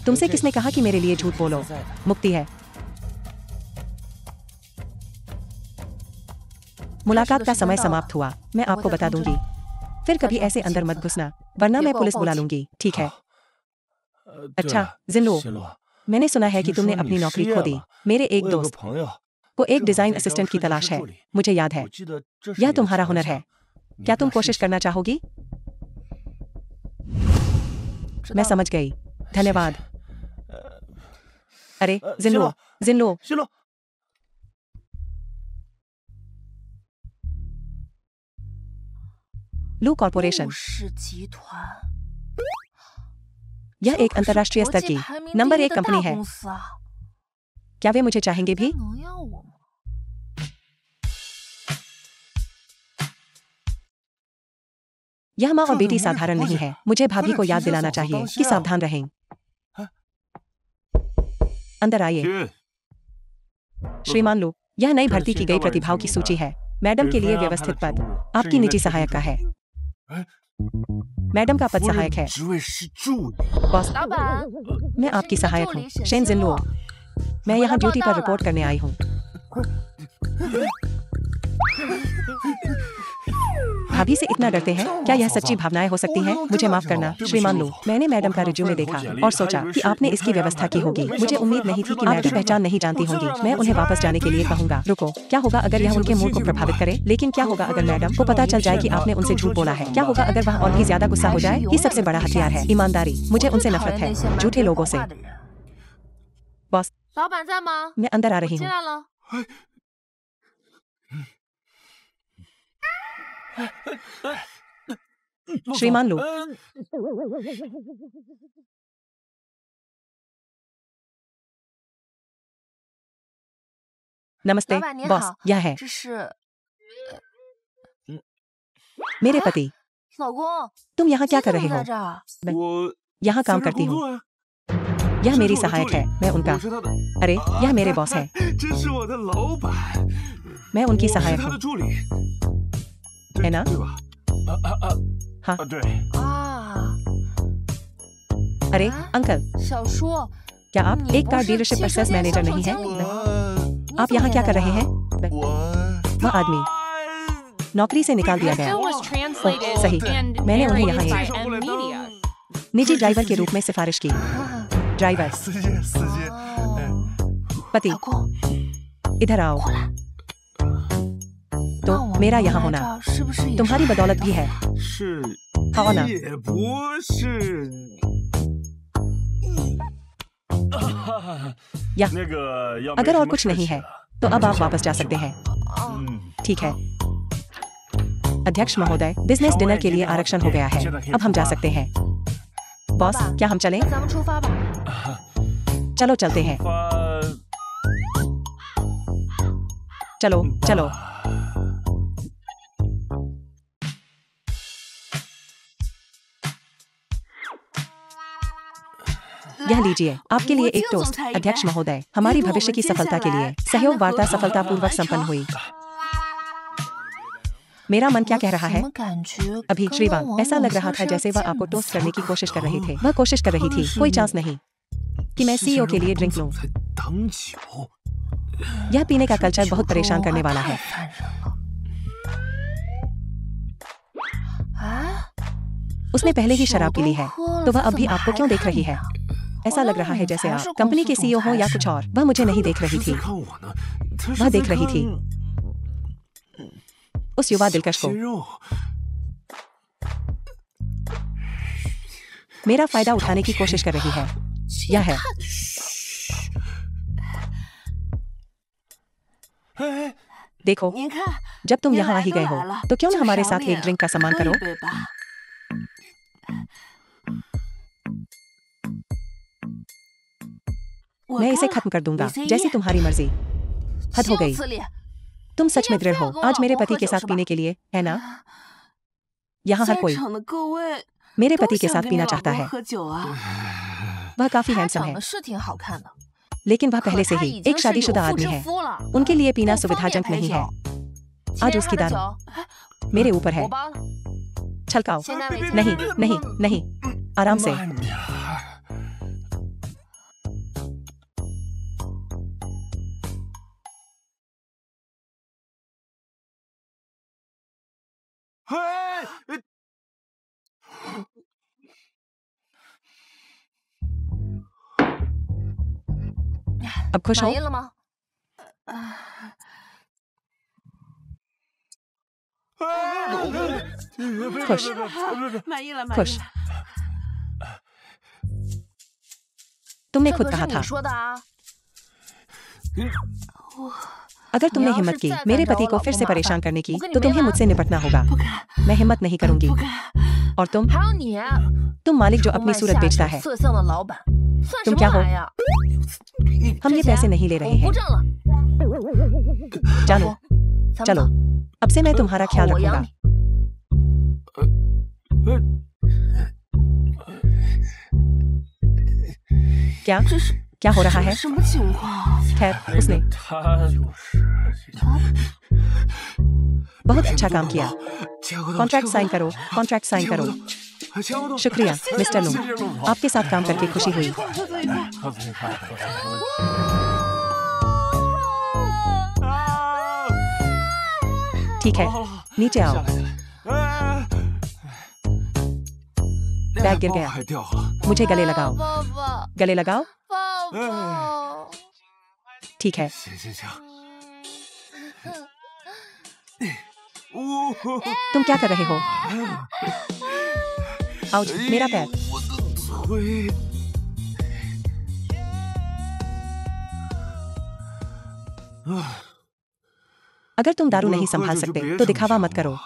तुमसे किसने कहा कि मेरे लिए झूठ बोलो? मुक्ति है। मुलाकात का समय समाप्त हुआ। मैं आपको बता दूंगी। फिर कभी ऐसे अंदर मत घुसना, वरना मैं पुलिस बुला लूंगी। ठीक है? 对 अच्छा, 了 जिन्नू, 新路， मैंने सुना है कि 听 तुमने 说 अपनी 你 नौकरी 失业 खो दी। 了， मेरे एक 我有个 दोस्त 朋友 को एक 正好 डिजाइन 在招 असिस्टेंट की 设计 तलाश 师 है। 助理， मुझे याद है। 我记得这是 यह 你的 तुम्हारा 强 हुनर 项 है। क्या 你 तुम 要试 कोशिश 试 करना चाहोगी? 知 मैं 道了 समझ गई। धन्यवाद। अरे, 新 जिन्नो, 路， जिन्नो, 新路， लू कॉर्पोरेशन। 陆氏集团， यह 这 एक 可是 अंतर्राष्ट्रीय 国 स्तर 际 की 排名 नंबर 第一 एक 的 कंपनी 大 है। 公司啊， क्या वे मुझे चाहेंगे 那 भी? 能要我吗？ यह माँ और 这 बेटी 对母女 साधारण 关 नहीं 系 है। मुझे 快 भाभी 点 को 提 याद 醒 दिलाना 嫂子 चाहिए 当 कि 心啊！ सावधान रहें। अंदर आइए। 去， श्रीमान लू, यह नई 这是 भर्ती की 新 गई 招来人 प्रतिभाओं 选 की 名 सूची 单 है। मैडम 给 के 分 लिए 安排的 व्यवस्थित 职 पद 务是 आपकी 应该 निजी 特别 सहायक का 注 है। 意。哎， मैडम का पद 夫人 सहायक 的 है। 职位是助理， बॉस, 老板， मैं 我是 आपकी 你的 सहायक 助 हूँ। 理沈 शेन 新 जिनलू, 路。 मैं我 यहाँ 来报 ड्यूटी 道 पर 了 रिपोर्ट करने आई हूँ। भाभी से इतना डरते हैं? क्या यह सच्ची भावनाएं हो सकती हैं? मुझे माफ करना, श्रीमान लू। मैंने मैडम का रिज्यूमे देखा और सोचा कि आपने इसकी व्यवस्था की होगी। मुझे उम्मीद नहीं थी कि मैडम पहचान नहीं जानती होंगी। मैं उन्हें वापस जाने के लिए कहूंगा। रुको, क्या होगा अगर यह उनके मूड को प्रभावित करे? लेकिन क्या होगा अगर मैडम को पता चल जाए कि आपने उनसे झूठ बोला है? क्या होगा अगर वह और भी ज्यादा गुस्सा हो जाए? ये सबसे बड़ा हथियार है ईमानदारी। मुझे उनसे नफरत है, झूठे लोगों से। बॉस, 老板在吗？ मैं अंदर आ 我 रही 进 हूँ। 来了。 श्रीमान लू, 老 नमस्ते 板您 बॉस, 好， यह है 这是 मेरे पति। 老公， तुम यहाँ क्या 你 कर 怎 रहे 么 हो? 在这儿？ 我 यहाँ 在 काम 这儿 करती 工 हूँ। 作呀。 यह 这 मेरी 是我的 सहायक 助理 है, मैं 我 उनका। 是他的。 अरे, यह मेरे बॉस है, 这是我的老板， मैं उनकी 我是 सहायक 他 हूँ। 的助理， है ना? 对吧？हाँ। 对。 啊， अरे, हाँ? अंकल, 小叔， क्या आप 你 एक 不 कार 是 डीलरशिप 汽 पर 车 सेल्स 店 मैनेजर 销售 नहीं है? 经理？ 我 आप यहाँ क्या कर रहे हैं? 我 वह आदमी नौकरी से निकाल दिया The गया। film was translated सही। and मैंने उन्हें यहाँ narrated he- by M Media. निजी ड्राइवर के रूप में सिफारिश की। ड्राइवर, 司机司机， 哦， पति, 老公， इधर आओ। 过来。 तो 那我 मेरा 们 यहाँ 来 होना 这儿是不是也是 तुम्हारी बदौलत भी है। 是 好呢。也不是。 या 那个要 अगर 没 और 什么 कुछ 事 नहीं 情 है 啊 तो अब आप वापस जा सकते हैं। 嗯， ठीक है। अध्यक्ष महोदय, बिजनेस डिनर के लिए आरक्षण हो गया है। अब हम जा सकते हैं। बॉस, क्या हम चलें? 那咱们出发吧。 चलो चलते हैं। 发 चलो चलो। यह लीजिए आपके लिए एक टोस्ट। अध्यक्ष महोदय, हमारी भविष्य की सफलता के लिए सहयोग वार्ता सफलतापूर्वक संपन्न हुई। मेरा मन क्या कह रहा है? अभी श्रीवांग, ऐसा लग रहा था जैसे वह आपको टोस्ट करने की कोशिश कर रहे थे। वह कोशिश कर रही थी, कोई चांस नहीं कि मैं सीईओ के लिए ड्रिंक लूं। यह पीने का कल्चर बहुत परेशान करने वाला है। उसने पहले ही शराब पी ली है, तो वह अब भी आपको क्यों देख रही है? ऐसा लग रहा है जैसे आप कंपनी के सीईओ हो या कुछ और। वह मुझे नहीं देख रही थी, वह देख रही थी उस युवा दिलकश को। मेरा फायदा उठाने की कोशिश कर रही है। यह है। देखो, जब तुम यहाँ आ ही गए हो, तो क्यों न हमारे साथ एक ड्रिंक का सम्मान करो? मैं इसे खत्म कर दूंगा, जैसी तुम्हारी मर्जी। हद हो गई। तुम सच में दृढ़ हो आज मेरे पति के साथ पीने के लिए, है ना? यहाँ हर कोई मेरे पति के साथ पीना चाहता है। वह काफी हैंडसम है, लेकिन वह पहले से ही एक शादीशुदा आदमी है। उनके लिए पीना सुविधाजनक नहीं है। आज उसकी दारू मेरे ऊपर है। छलकाओ। नहीं नहीं नहीं, आराम से। अब खुश हो? खुश खुश। तुमने खुद कहा था, अगर तुमने हिम्मत की मेरे पति को फिर से परेशान करने की, तो तुम्हें मुझसे निपटना होगा। मैं हिम्मत नहीं करूंगी। और तुम मालिक जो अपनी सूरत बेचता है, तुम क्या हो? हम ये पैसे नहीं ले रहे हैं। जानो, चलो, अब से मैं तुम्हारा ख्याल रखूंगा। क्या क्या हो रहा है? खैर, उसने बहुत अच्छा काम किया। कॉन्ट्रैक्ट साइन करो, कॉन्ट्रैक्ट साइन करो। शुक्रिया मिस्टर लू, आपके साथ काम करके खुशी हुई। ठीक है, नीचे आओ। बैग गिर गया, मुझे गले लगाओ। गले लगाओ। ठीक है। तुम क्या कर रहे हो? आउच, मेरा पैर। अगर तुम दारू नहीं संभाल सकते तो दिखावा मत करो।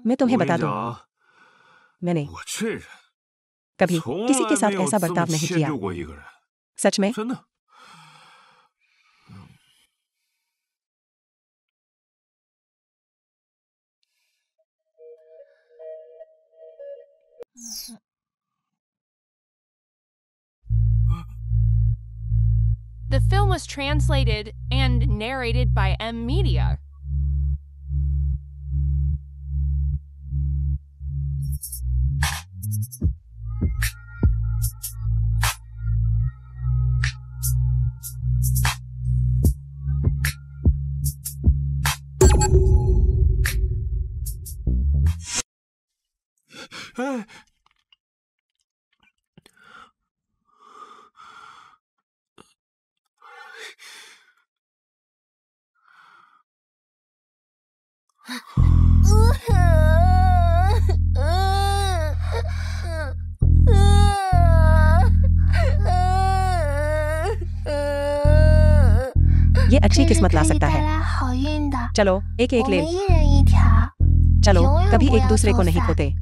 मैं तुम्हें बता दूं, मैंने कभी किसी के साथ ऐसा बर्ताव नहीं किया। सच में? The film was translated and narrated by M Media. ये अच्छी किस्मत ला सकता है। चलो एक एक ले। चलो, कभी एक दूसरे को नहीं खोते।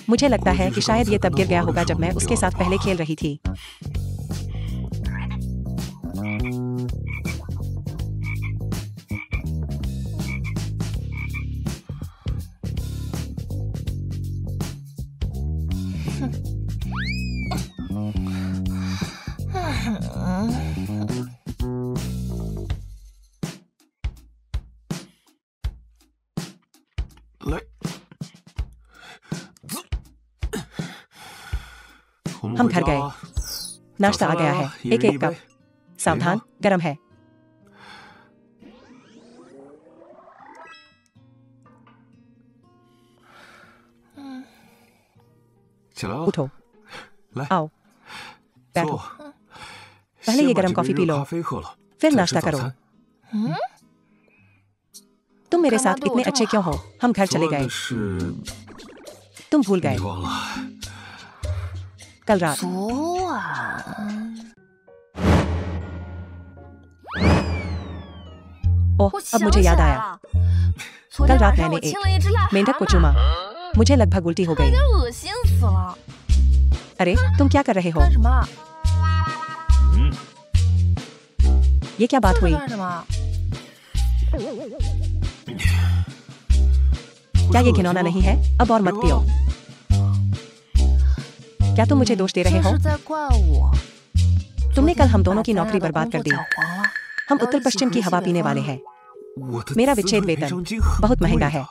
मुझे लगता है कि शायद ये तब गिर गया होगा जब मैं उसके साथ पहले खेल रही थी। हम घर गए। नाश्ता आ गया है, एक एक कप। सावधान, गरम है। उठो, आओ, बैठो। पहले ये गरम कॉफी पी लो, फिर नाश्ता करो। तुम मेरे साथ इतने अच्छे क्यों हो? हम घर चले गए। तुम भूल गए। कल रात। ओह, अब मुझे याद आया। कल रात मैंने एक मेंढक को चूमा। मुझे लगभग उल्टी हो गई। अरे, तुम क्या कर रहे हो? ये क्या बात हुई? क्या ये घिनौना नहीं है? अब और मत पियो। क्या तुम मुझे दोष दे रहे हो? तुमने कल हम दोनों की नौकरी बर्बाद कर दी। हम उत्तर पश्चिम की हवा पीने वाले हैं। मेरा विच्छेद वेतन बहुत महंगा है।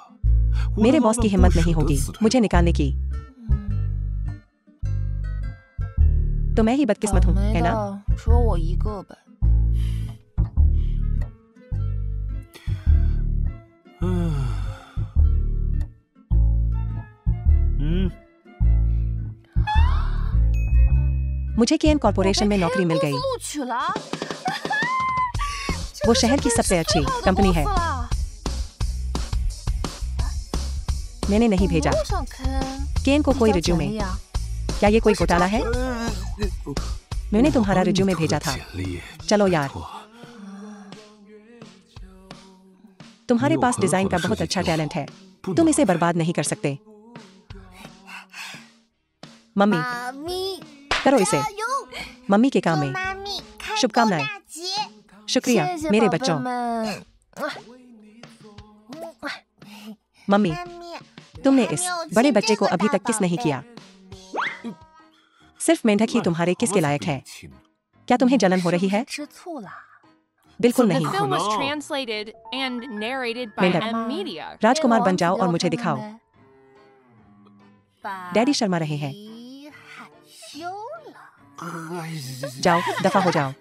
मेरे बॉस की हिम्मत नहीं होगी मुझे निकालने की। तो मैं ही बदकिस्मत हूँ, है ना? मुझे केएन कॉर्पोरेशन में नौकरी मिल गई। वो शहर की सबसे अच्छी कंपनी है। मैंने नहीं भेजा केएन को कोई रिज्यूमे। क्या ये कोई घोटाला है? मैंने तुम्हारा रिज्यूमे भेजा था। चलो यार, तुम्हारे पास डिजाइन का बहुत अच्छा टैलेंट है। तुम इसे बर्बाद नहीं कर सकते। मम्मी, करो इसे। मम्मी के काम में शुभकामनाएं। शुक्रिया मेरे बच्चों। मम्मी, तुमने इस बड़े बच्चे को अभी तक किस नहीं किया। सिर्फ मेंढक ही तुम्हारे किस के लायक है। क्या तुम्हें जलन हो रही है? बिल्कुल नहीं। The film was translated and narrated by मेंढक, M Media. राजकुमार बन जाओ और मुझे दिखाओ। डैडी शर्मा रहे हैं। जाओ, दफा हो जाओ।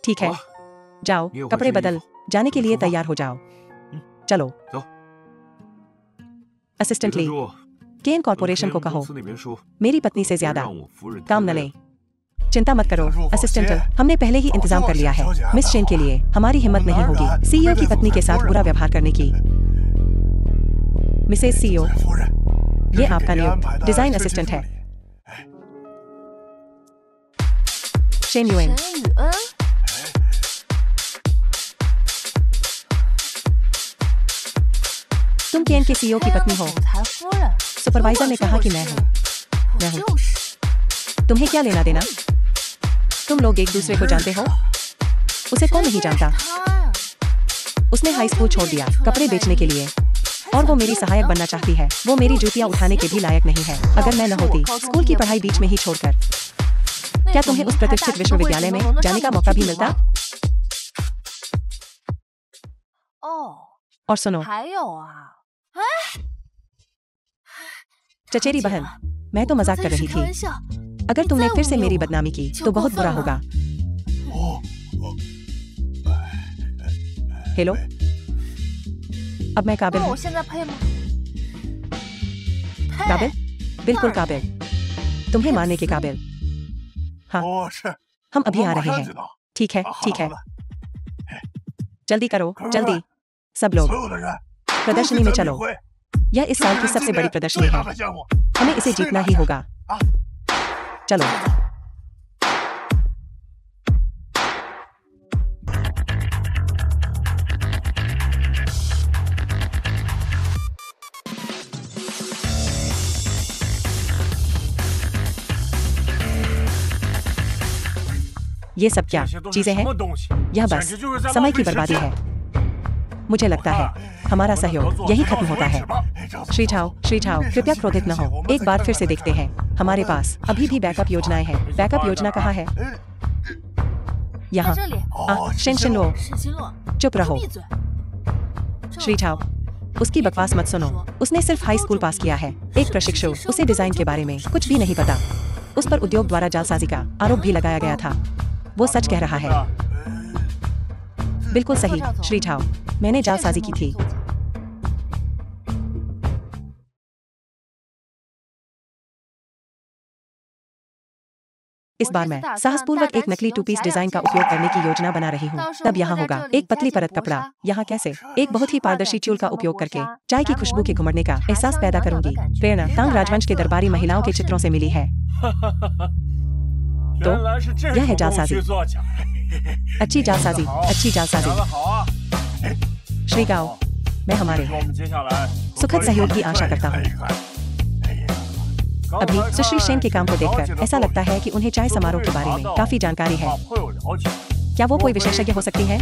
ठीक है, जाओ, कपड़े बदल जाने के लिए तैयार हो जाओ। चलो। असिस्टेंट ली, केएन कॉर्पोरेशन को कहो मेरी पत्नी से ज्यादा काम न लें। चिंता मत करो असिस्टेंट, हमने पहले ही इंतजाम कर लिया है। मिस चेन के लिए हमारी हिम्मत नहीं होगी सीईओ की पत्नी के साथ बुरा व्यवहार करने की। मिसेस सीईओ, ये आपका नियुक्त डिजाइन असिस्टेंट है शेन युएन। तुम केएन के सीईओ की पत्नी हो। सुपरवाइजर ने कहा कि मैं हूँ। तुम्हें क्या लेना देना? तुम लोग एक दूसरे को जानते हो? उसे कौन नहीं जानता? उसने हाई स्कूल छोड़ दिया कपड़े बेचने के लिए और वो मेरी सहायक बनना चाहती है। वो मेरी जूतियां उठाने के भी लायक नहीं है। अगर मैं न होती स्कूल की पढ़ाई बीच में ही छोड़कर, क्या तुम्हें उस प्रतिष्ठित विश्वविद्यालय में जाने का मौका भी मिलता? और सुनो चचेरी बहन, मैं तो मजाक कर रही थी। अगर तुमने फिर से मेरी बदनामी की तो बहुत बुरा होगा। हेलो, अब मैं काबिल हूँ। काबिल? बिल्कुल काबिल। तुम्हें मारने के काबिल। हाँ, हम अभी आ रहे हैं। ठीक है, ठीक है। जल्दी करो, जल्दी। सब लोग प्रदर्शनी में चलो। यह इस साल की सबसे बड़ी प्रदर्शनी है। हमें इसे जीतना ही होगा। चलो। ये सब क्या चीजें हैं? यह बस समय की बर्बादी है। मुझे लगता है हमारा सहयोग यही खत्म होता है। श्री झाओ, कृपया क्रोधित न हो। एक बार फिर से देखते हैं। हमारे पास अभी भी बैकअप योजनाएं हैं। बैकअप योजना कहाँ है? यहाँ। शेन शिनलो, चुप रहो। श्री झाओ, उसकी बकवास मत सुनो। उसने सिर्फ हाई स्कूल पास किया है। एक प्रशिक्षु, उसे डिजाइन के बारे में कुछ भी नहीं पता। उस पर उद्योग द्वारा जालसाजी का आरोप भी लगाया गया था। वो सच कह रहा है। बिल्कुल सही, श्री झाओ, मैंने जालसाजी की थी। इस बार मैं साहसपूर्वक एक नकली टू पीस डिजाइन का उपयोग करने की योजना बना रही हूँ। तब यहाँ होगा एक पतली परत कपड़ा। यहाँ कैसे? एक बहुत ही पारदर्शी चूल का उपयोग करके चाय की खुशबू के घुमड़ने का एहसास पैदा करूंगी। प्रेरणा तांग राजवंश के दरबारी महिलाओं के चित्रों से मिली है। तो यह है जालसाजी। अच्छी जालसाजी। श्री गाओ, मैं हमारे सुखद सहयोग की आशा करता हूँ। अभी सुश्री शेन के काम को देखकर ऐसा लगता है कि उन्हें चाय समारोह के बारे में काफी जानकारी है। क्या वो कोई विशेषज्ञ हो सकती है?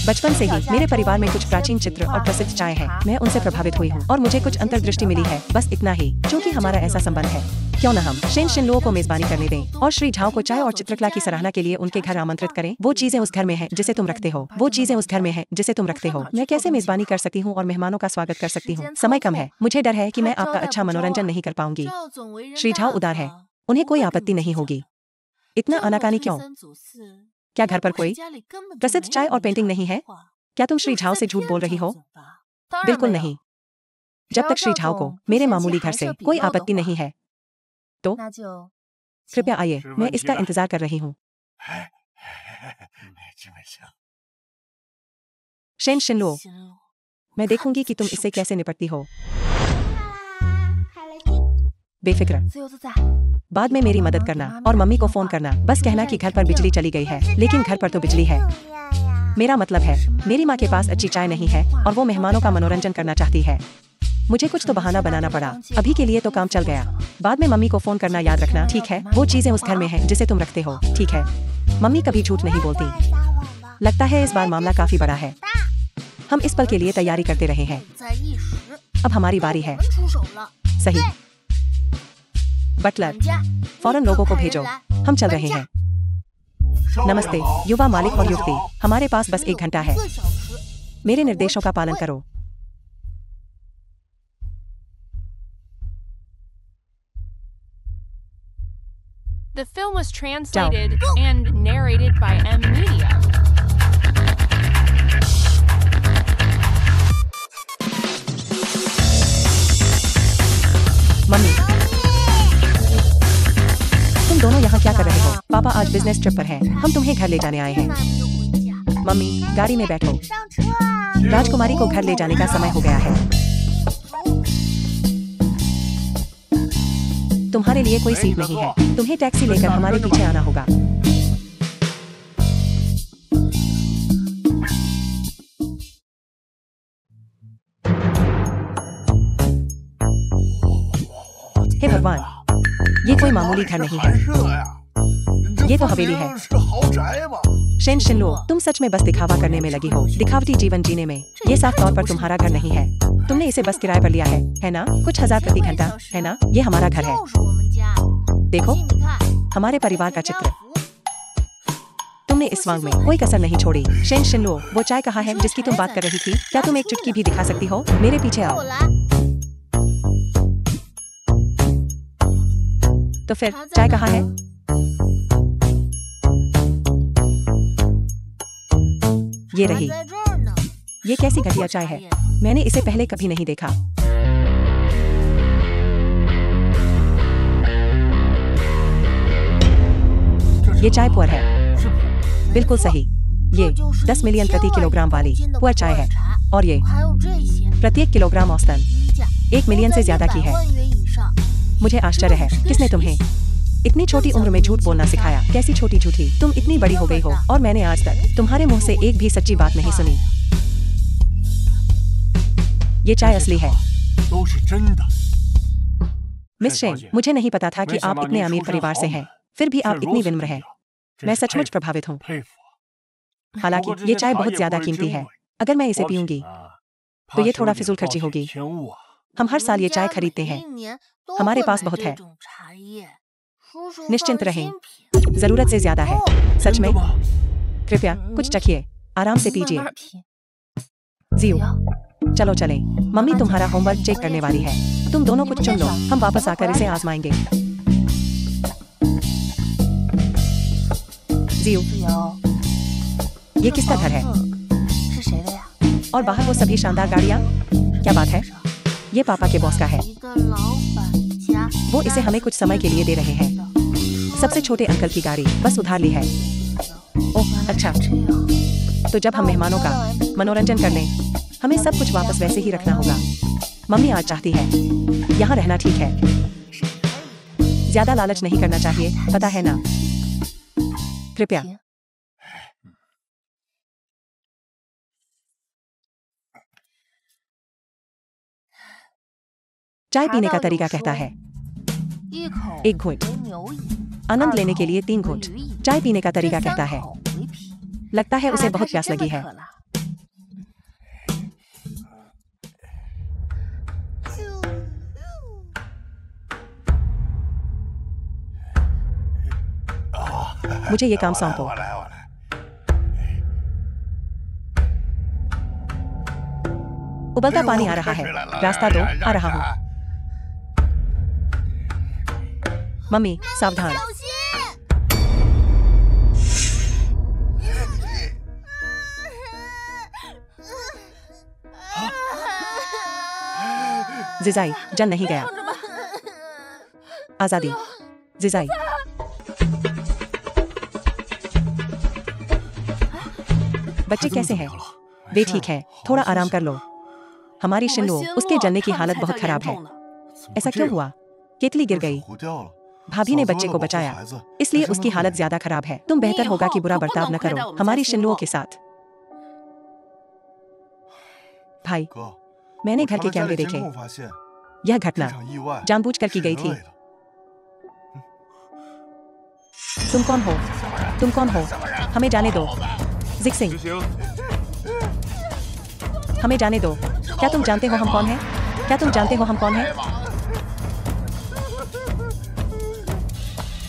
बचपन से ही मेरे परिवार में कुछ प्राचीन चित्र और प्रसिद्ध चाय हैं। मैं उनसे प्रभावित हुई हूँ और मुझे कुछ अंतर्दृष्टि मिली है। बस इतना ही। क्योंकि हमारा ऐसा संबंध है, क्यों न हम शेन शिनलो को मेजबानी करने दें और श्री झाओ को चाय और चित्रकला की सराहना के लिए उनके घर आमंत्रित करें। वो चीजें उस घर में हैं जिसे तुम रखते हो। मैं कैसे मेजबानी कर सकती हूँ और मेहमानों का स्वागत कर सकती हूँ? समय कम है। मुझे डर है कि मैं आपका अच्छा मनोरंजन नहीं कर पाऊंगी। श्री झाओ उदार है, उन्हें कोई आपत्ति नहीं होगी। इतना आनाकानी क्यों? क्या घर पर कोई प्रसिद्ध चाय और पेंटिंग नहीं है? क्या तुम श्री झाओ से झूठ बोल रही हो? बिल्कुल नहीं। जब तक श्री झाओ को मेरे मामूली घर से कोई आपत्ति नहीं है तो कृपया आइए, मैं इसका इंतजार कर रही हूँ। शेन शिनलो, मैं देखूंगी कि तुम इससे कैसे निपटती हो। बेफिक्र। बाद में मेरी मदद करना और मम्मी को फोन करना। बस कहना कि घर पर बिजली चली गई है, लेकिन घर पर तो बिजली है। मेरा मतलब है, मेरी माँ के पास अच्छी चाय नहीं है और वो मेहमानों का मनोरंजन करना चाहती है। मुझे कुछ तो बहाना बनाना पड़ा। अभी के लिए तो काम चल गया। बाद में मम्मी को फोन करना याद रखना, ठीक है? वो चीजें उस घर में हैं जिसे तुम रखते हो, ठीक है? मम्मी कभी झूठ नहीं बोलती। लगता है इस बार मामला काफी बड़ा है। हम इस पल के लिए तैयारी करते रहे हैं। अब हमारी बारी है। सही। बटलर, फौरन लोगों को भेजो, हम चल रहे हैं। नमस्ते युवा मालिक और युवती, हमारे पास बस 1 घंटा है। मेरे निर्देशों का पालन करो। The film was translated and narrated by M Media. Mummy, तुम दोनों यहाँ क्या कर रहे हो? पापा आज बिजनेस ट्रिप पर हैं। हम तुम्हें घर ले जाने आए हैं। मम्मी, गाड़ी में बैठो। राजकुमारी को घर ले जाने का समय हो गया है। तुम्हारे लिए कोई सीट नहीं है। तुम्हें टैक्सी लेकर हमारे पीछे आना होगा। हे भगवान, ये कोई मामूली घर नहीं है। ये तो हवेली है। शेन शिनलो, तुम सच में बस दिखावा करने में लगी हो, दिखावटी जीवन जीने में। ये साफ तौर पर तुम्हारा घर नहीं है। तुमने इसे बस किराए पर लिया है ना? कुछ हजार प्रति घंटा, है ना? ये हमारा घर है। देखो, हमारे परिवार का चित्र। तुमने इस स्वांग में कोई कसर नहीं छोड़ी। शेन शिनलो, वो चाय कहाँ है जिसकी तुम बात कर रही थी? क्या तुम एक चुटकी भी दिखा सकती हो? मेरे पीछे आओ। तो फिर चाय कहाँ है? ये रही। ये कैसी घटिया चाय है? मैंने इसे पहले कभी नहीं देखा। ये चाय पुअर है। बिल्कुल सही। ये 10 मिलियन प्रति किलोग्राम वाली पुअर चाय है और ये प्रत्येक किलोग्राम औसतन 1 मिलियन से ज्यादा की है। मुझे आश्चर्य है, किसने तुम्हें इतनी छोटी उम्र में झूठ बोलना सिखाया? कैसी छोटी झूठी? तुम इतनी बड़ी हो गई हो और मैंने आज तक तुम्हारे मुंह से एक भी सच्ची बात नहीं सुनी। ये चाय असली है। मिस शेन, मुझे नहीं पता था कि आप इतने अमीर परिवार से हैं। फिर भी आप इतनी विनम्र हैं। 真 मैं 是 सचमुच 佩服 प्रभावित हूँ। 佩服。 हालांकि 不过这 ये 些 चाय 茶 बहुत 叶 ज्यादा 不是 कीमती 精 है। 贵， अगर मैं इसे 保品 पीऊंगी 啊 तो ये 怕 थोड़ा 手里 फिजूल 落 खर्ची 下 होगी। 甜物啊。 हम हर साल ये चाय खरीदते हैं। हमारे पास बहुत है। निश्चिंत रहें, जरूरत से ज्यादा है। सच 真 में 的吗？ कृपया कुछ चखिए, आराम से 慢 पीजिए। 慢品。 जियो 不要 चलो चलें, मम्मी तुम्हारा होमवर्क चेक करने वाली है। तुम दोनों कुछ चुन लो, हम वापस आकर इसे आजमाएंगे। जियो 自由， ये 这 किसका 房 घर है? 子是谁的呀？ और बाहर वो सभी शानदार गाड़ियाँ? क्या बात है? ये पापा के बॉस का है। 一个老板家 वो इसे हमें कुछ समय के लिए दे रहे हैं। सबसे छोटे अंकल की गाड़ी बस उधार ली है। ओह अच्छा, 这样， तो जब हम मेहमानों का मनोरंजन कर लें, हमें सब कुछ वापस वैसे ही रखना होगा। मम्मी आज चाहती है यहाँ रहना ठीक है। ज्यादा लालच नहीं करना चाहिए, पता है ना? कृपया 停。 चाय पीने का तरीका कहता है 一口 एक घूंट, 为牛饮， आनंद 二 लेने के 口 लिए 3 为 घूंट। 驴饮， चाय पीने का 这 तरीका 三 कहता है 口为皮。 लगता है 看 उसे 来 बहुत 他是 प्यास 真 लगी 的 है। 渴了。 मुझे ये काम सौंपो। 我来，我来。 उबलता पानी आ रहा है, रास्ता दो, आ रहा हूँ। मम्मी सावधान। 小心！ जिजाई जल नहीं गया। आजादी जिजाई। बच्चे कैसे हैं? वे ठीक है, थोड़ा आराम कर लो। हमारी शिन्नो उसके जलने की हालत बहुत खराब है। ऐसा क्यों हुआ? केतली गिर गई। 糊掉了。 भाभी ने बच्चे को बचाया, इसलिए उसकी हालत ज्यादा खराब है। तुम बेहतर होगा कि बुरा बर्ताव न करो हमारी शिन्नुओं के साथ। भाई 哥， मैंने 我 घर 查 के 了家 कैमरे 里监 देखे। 控发现， यह 这 घटना 场意外 जानबूझकर की 是 गई 人 थी। 为的。 तुम कौन हो? तुम कौन हो? हमें जाने दो। जिक सिंह 行， हमें जाने दो। क्या तुम जानते हो हम कौन हैं? क्या तुम जानते हो हम कौन हैं?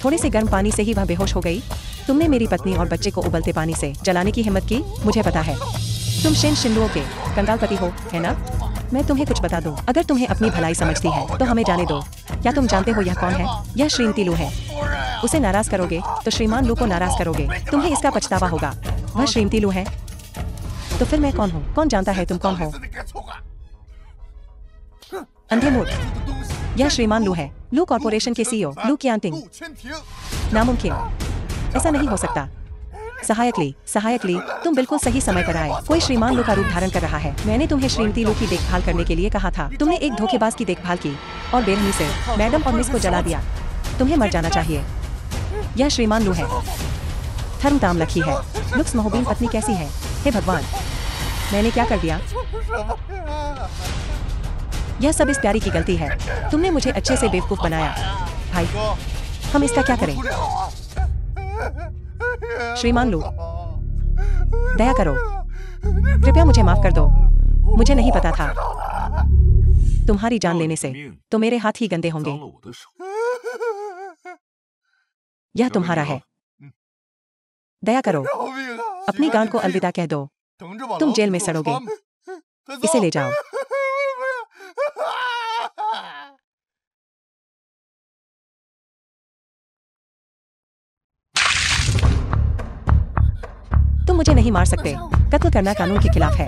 थोड़े से गर्म पानी से ही वह बेहोश हो गई। तुमने मेरी पत्नी और बच्चे को उबलते पानी से जलाने की हिम्मत की? मुझे पता है तुम शिन्नुओं के कंगाल पति हो, है ना? मैं तुम्हें कुछ बता दूं, अगर तुम्हें अपनी भलाई समझती है तो हमें जाने दो। क्या तुम जानते हो यह कौन है? यह श्रीमती लू है। उसे नाराज करोगे तो श्रीमान लू को नाराज करोगे। तुम्हें इसका पछतावा होगा। वह श्रीमती लू है। तो फिर मैं कौन हूँ? कौन जानता है तुम कौन हो? 你该错怪。 अंधे मूर्ख। यह श्रीमान लू है, लू कॉर्पोरेशन के सीईओ लू कियांटिंग। 陆千庭， नामुमकिन, ऐसा नहीं हो सकता। सहायक ली, तुम बिल्कुल सही समय पर आए। कोई श्रीमान लू का रूप धारण कर रहा है। मैंने तुम्हें श्रीमती लू की देखभाल करने के लिए कहा था। तुमने एक धोखेबाज की देखभाल की और बेरहमी से मैडम और मिस को जला दिया। तुम्हें मर जाना चाहिए। यह श्रीमान लू है। धर्म ताम लखी है। लुक्स मोहबीन पत्नी कैसी है? हे भगवान, मैंने क्या कर दिया? यह सब इस प्यारी की गलती है। तुमने मुझे अच्छे से बेवकूफ बनाया। भाई हम इसका क्या करें? 不了啊。 श्रीमान लू दया करो, कृपया मुझे माफ कर दो। मुझे नहीं पता था। तुम्हारी जान लेने से तो मेरे हाथ ही गंदे होंगे। 脏了我的手。 यह तुम्हारा है। दया करो, 饶命啊！ अपनी गांड को अलविदा कह दो। 等着把 तुम 牢 जेल में 给我 सड़ोगे। 穿呗。快走 इसे ले जाओ। 不要 तुम मुझे नहीं मार सकते। कत्ल करना कानून के खिलाफ है।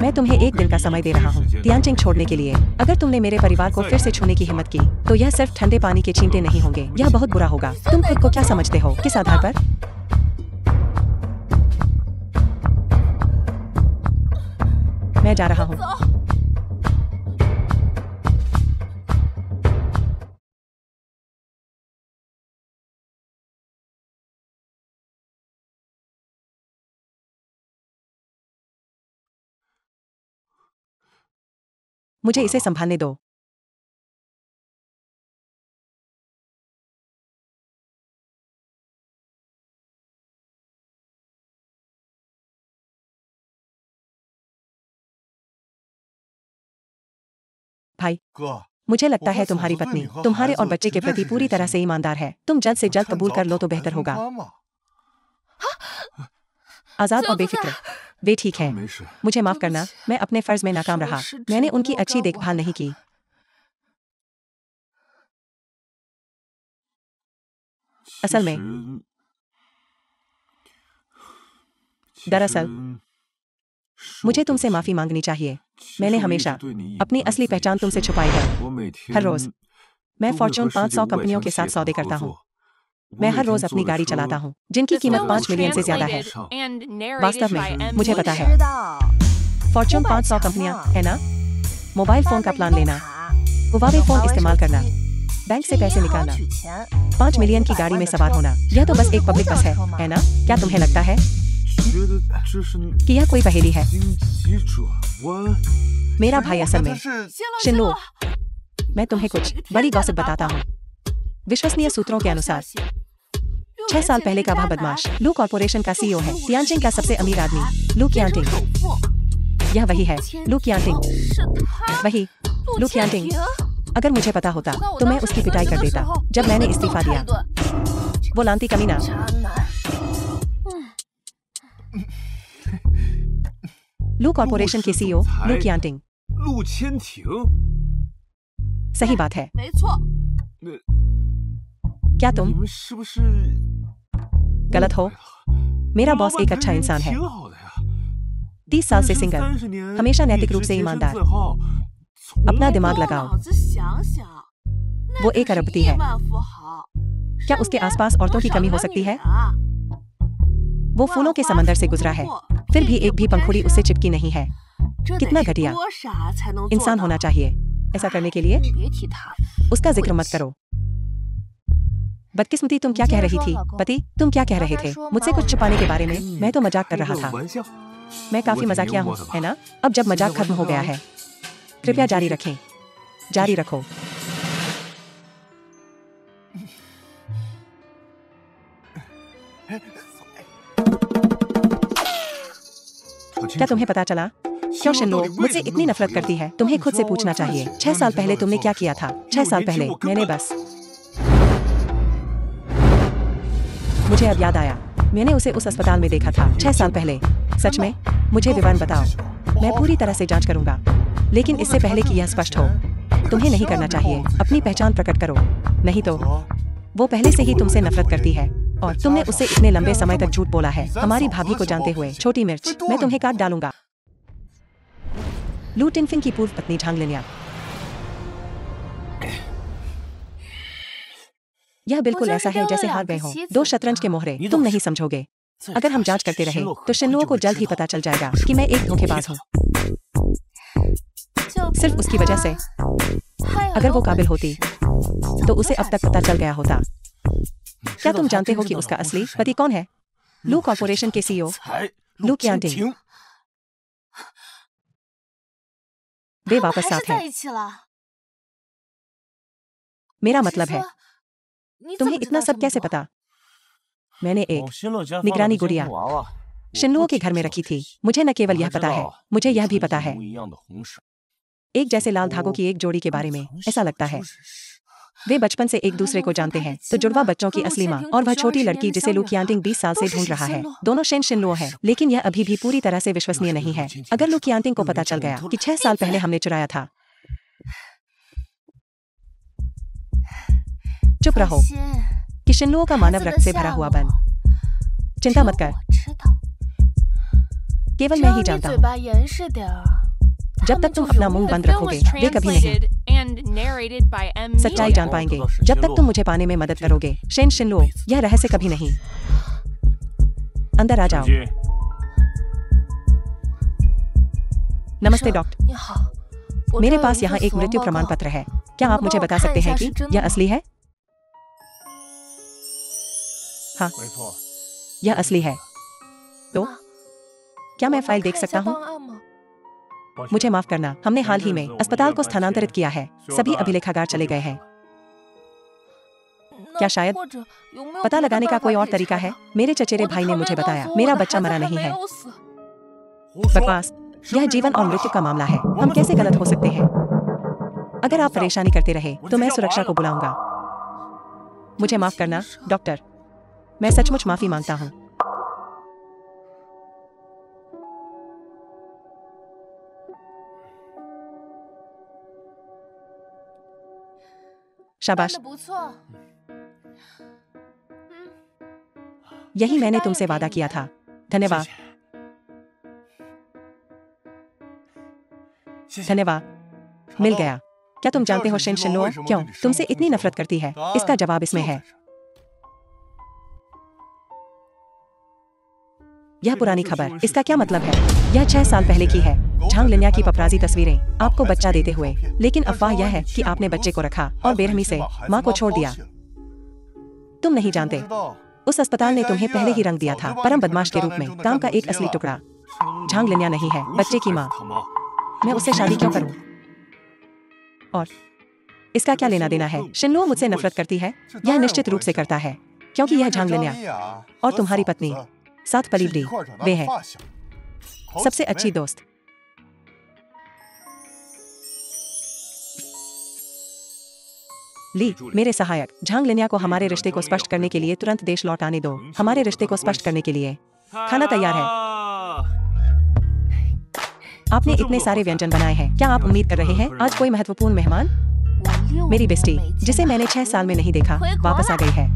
मैं तुम्हें 1 दिन का समय दे रहा हूँ तियानचिंग छोड़ने के लिए। अगर तुमने मेरे परिवार को फिर से छूने की हिम्मत की तो यह सिर्फ ठंडे पानी के छींटे नहीं होंगे। यह बहुत बुरा होगा। तुम खुद को क्या समझते हो? किस आधार पर? मैं जा रहा हूँ। मुझे इसे संभालने दो। भाई, 哥， मुझे लगता है तुम्हारी पत्नी तुम्हारे और बच्चे के प्रति पूरी तरह से ईमानदार है। तुम जल्द से जल्द कबूल कर लो तो बेहतर होगा। आजाद और बेफिक्र। वे ठीक है। 没事， मुझे माफ करना, मैं अपने फर्ज में नाकाम रहा। मैंने उनकी अच्छी देखभाल नहीं की। असल में 其实 दरअसल मुझे तुमसे माफी मांगनी चाहिए। मैंने हमेशा अपनी असली पहचान तुमसे छुपाई है। हर रोज मैं फॉर्च्यून 500 कंपनियों के साथ सौदे करता हूँ। मैं हर रोज अपनी गाड़ी चलाता हूँ जिनकी The कीमत film 5 was मिलियन से ज्यादा है। translated and narrated वास्तव by में M. मुझे पता है। 知道。 फॉर्च्यून 500 कंपनियां है ना। मोबाइल फोन का प्लान लेना, हुआवे फोन इस्तेमाल करना, बैंक से पैसे निकालना, 5 मिलियन की गाड़ी में सवार होना, यह तो बस एक पब्लिक बस है ना। क्या तुम्हें लगता है 觉得这是 कि यह कोई पहेली है? 荆棘转弯。 मेरा भाई असल में 是 शिनलो। मैं तुम्हें कुछ बड़ी गॉसिप बताता हूँ। विश्वसनीय सूत्रों के अनुसार 6 साल पहले का वह बदमाश लू कॉर्पोरेशन का सीईओ है। तियानजिंग का सबसे अमीर आदमी लू कियांटिंग। यह वही है, लू कियांटिंग। वही लू कियांटिंग। अगर मुझे पता होता तो मैं उसकी पिटाई कर देता जब मैंने इस्तीफा दिया। वो लांती कमीना। लू कॉर्पोरेशन के सीईओ लू कियांटिंग। 陆千婷， सही बात है। 没错， क्या 你 तुम 们是不是 गलत हो? मेरा बॉस एक अच्छा इंसान है। 挺好的呀 30 साल से सिंगल, 30年 हमेशा नैतिक रूप से 一直洁身 ईमानदार। 自好，从 अपना 来 दिमाग 用 लगाओ। 脑子想想， वो एक अरबपति है। 亿万富豪， क्या उसके आसपास औरतों की कमी हो सकती है? 多少个女人啊 वो फूलों के समंदर से गुजरा है, फिर भी एक भी पंखुड़ी उससे चिपकी नहीं है। 这得 कितना 是 घटिया 多傻才能做 इंसान 到 होना चाहिए ऐसा करने के लिए। 别提他了。 उसका जिक्र मत करो। बदकिस्मती, तुम क्या कह रही थी? पति, तुम क्या कह रहे थे? मुझसे कुछ छुपाने के बारे में? मैं तो मजाक कर रहा 开 था। 个玩笑。 मैं काफी मजाकिया हूँ, है ना? अब जब मजाक खत्म हो गया है, कृपया जारी रखें। जारी रखो। क्या तुम्हें पता चला क्यों शिनलो मुझसे इतनी नफरत करती है? तुम्हें खुद से पूछना चाहिए। 6 साल पहले तुमने क्या किया था? 6 साल पहले मैंने बस मुझे अब याद आया, मैंने उसे उस अस्पताल में देखा था 6 साल पहले। सच में? मुझे विवरण बताओ। मैं पूरी तरह से जांच करूंगा, लेकिन इससे पहले कि यह स्पष्ट हो, तुम्हें नहीं करना चाहिए। अपनी पहचान प्रकट करो, नहीं तो वो पहले से ही तुमसे नफरत करती है और तुमने उससे इतने लंबे समय तक झूठ बोला है, हमारी भाभी को जानते हुए। छोटी मिर्च, मैं तुम्हें काट डालूंगा। लू टिनफिंग की पूर्व पत्नी झांग लिन्या। यह बिल्कुल ऐसा है जैसे हार गए हो 2 शतरंज के मोहरे। तुम नहीं समझोगे। अगर हम जांच करते रहे तो शिनलो को जल्द ही पता चल जाएगा कि मैं एक धोखेबाज हूँ। 就 सिर्फ उसकी वजह से। 他有 अगर वो 有 काबिल 本 होती 事 तो उसे अब तक पता चल गया होता। क्या तुम जानते हो कि उसका असली पति कौन है? लू कॉर्पोरेशन के सीईओ 才 陆千婷 婷， वे 他们 वापस 还是 साथ 在 हैं। 一起了。 मेरा 是 मतलब है 说你怎 तुम्हें 么知 इतना 道 सब 这么 कैसे 多 पता? मैंने एक 往新乐家 निगरानी 放了个监 गुड़िया 控娃娃， शिनलुओ के घर में रखी थी। मुझे न केवल यह पता है, मुझे यह भी पता है 不一样的红绳 एक जैसे लाल धागों की एक जोड़ी के बारे में। ऐसा लगता है वे बचपन से एक दूसरे को जानते हैं। तो जुड़वा बच्चों की असली माँ और वह छोटी लड़की जिसे लू कियांटिंग 20 साल से ढूंढ रहा है, दोनों शेन शिनलुओ है। लेकिन यह अभी भी पूरी तरह से विश्वसनीय नहीं है। अगर लू कियांटिंग को पता चल गया कि 6 साल पहले हमने चुराया था। चुप रहो 放心 कि शिनलुओं का मानव रक्त से भरा हुआ बन। चिंता मत कर, 我知道， केवल 只 मैं 要 ही 你 जानता 嘴 हूँ। 巴严实点儿， जब तक तुम अपना मुंह The बंद film रखोगे, was वे कभी नहीं translated and narrated by M. सच्चाई Media. जान पाएंगे। जब तक तुम मुझे पाने में मदद करोगे, शेन शिनलुओ, यह रहस्य कभी नहीं। अंदर आ जाओ। 君， नमस्ते 是 डॉक्टर। 你好，我 मेरे 这儿有 पास 一 यहाँ 份 एक 死亡 मृत्यु 报 प्रमाण 告 पत्र है। क्या आप मुझे बता सकते हैं कि यह असली है? हाँ, 没错， यह असली है। तो 啊 क्या मैं 我 फाइल 能 देख 看一 सकता 下 हूँ? 档案吗？ 抱歉 मुझे माफ करना, हमने हाल ही में अस्पताल को स्थानांतरित किया है। सभी अभिलेखागार चले गए हैं। 那 क्या शायद 或者有没有 पता 别的 लगाने का 办法 कोई 可 और 以 तरीका 查 है? 到 मेरे चचेरे 我的 भाई ने 堂妹 मुझे 告 बताया 诉我 मेरा 我的 बच्चा 孩子 मरा 还 नहीं 没 है। 有死。 胡说 बकवास। यह जीवन और मृत्यु का मामला है। हम कैसे गलत हो सकते हैं? अगर आप परेशानी करते रहे तो मैं सुरक्षा को बुलाऊंगा। मुझे माफ करना डॉक्टर, मैं सचमुच माफी मांगता हूँ। शाबाश, 办得不错。 यही मैंने तुमसे वादा किया था। धन्यवाद। धन्यवाद। मिल गया। क्या तुम जानते हो शिनलो क्यों तुमसे इतनी नफरत करती है? इसका जवाब इसमें है। यह पुरानी खबर, इसका क्या मतलब है? यह 6 साल पहले की है। झांग लिन्या की पपराजी तस्वीरें आपको बच्चा देते हुए, लेकिन अफवाह यह है कि आपने बच्चे को रखा और बेरहमी से माँ को छोड़ दिया। तुम नहीं जानते, उस अस्पताल ने तुम्हें पहले ही रंग दिया था परम बदमाश के रूप में, काम का एक असली टुकड़ा। झांग लिन्या नहीं है बच्चे की माँ। मैं उससे शादी क्यों करूं? और इसका क्या लेना देना है? शिनलो मुझसे नफरत करती है? यह निश्चित रूप से करता है, क्योंकि यह झांग लिन्या और तुम्हारी पत्नी साथ पली बड़ी, वे हैं सबसे अच्छी दोस्त। ली, मेरे सहायक, झांग लिन्या को हमारे रिश्ते को स्पष्ट करने के लिए तुरंत देश लौट आने दो। हमारे रिश्ते को स्पष्ट करने के लिए खाना तैयार है। आपने इतने सारे व्यंजन बनाए हैं, क्या आप उम्मीद कर रहे हैं आज कोई महत्वपूर्ण मेहमान? मेरी बेस्टी, जिसे मैंने 6 साल में नहीं देखा, वापस आ गई है।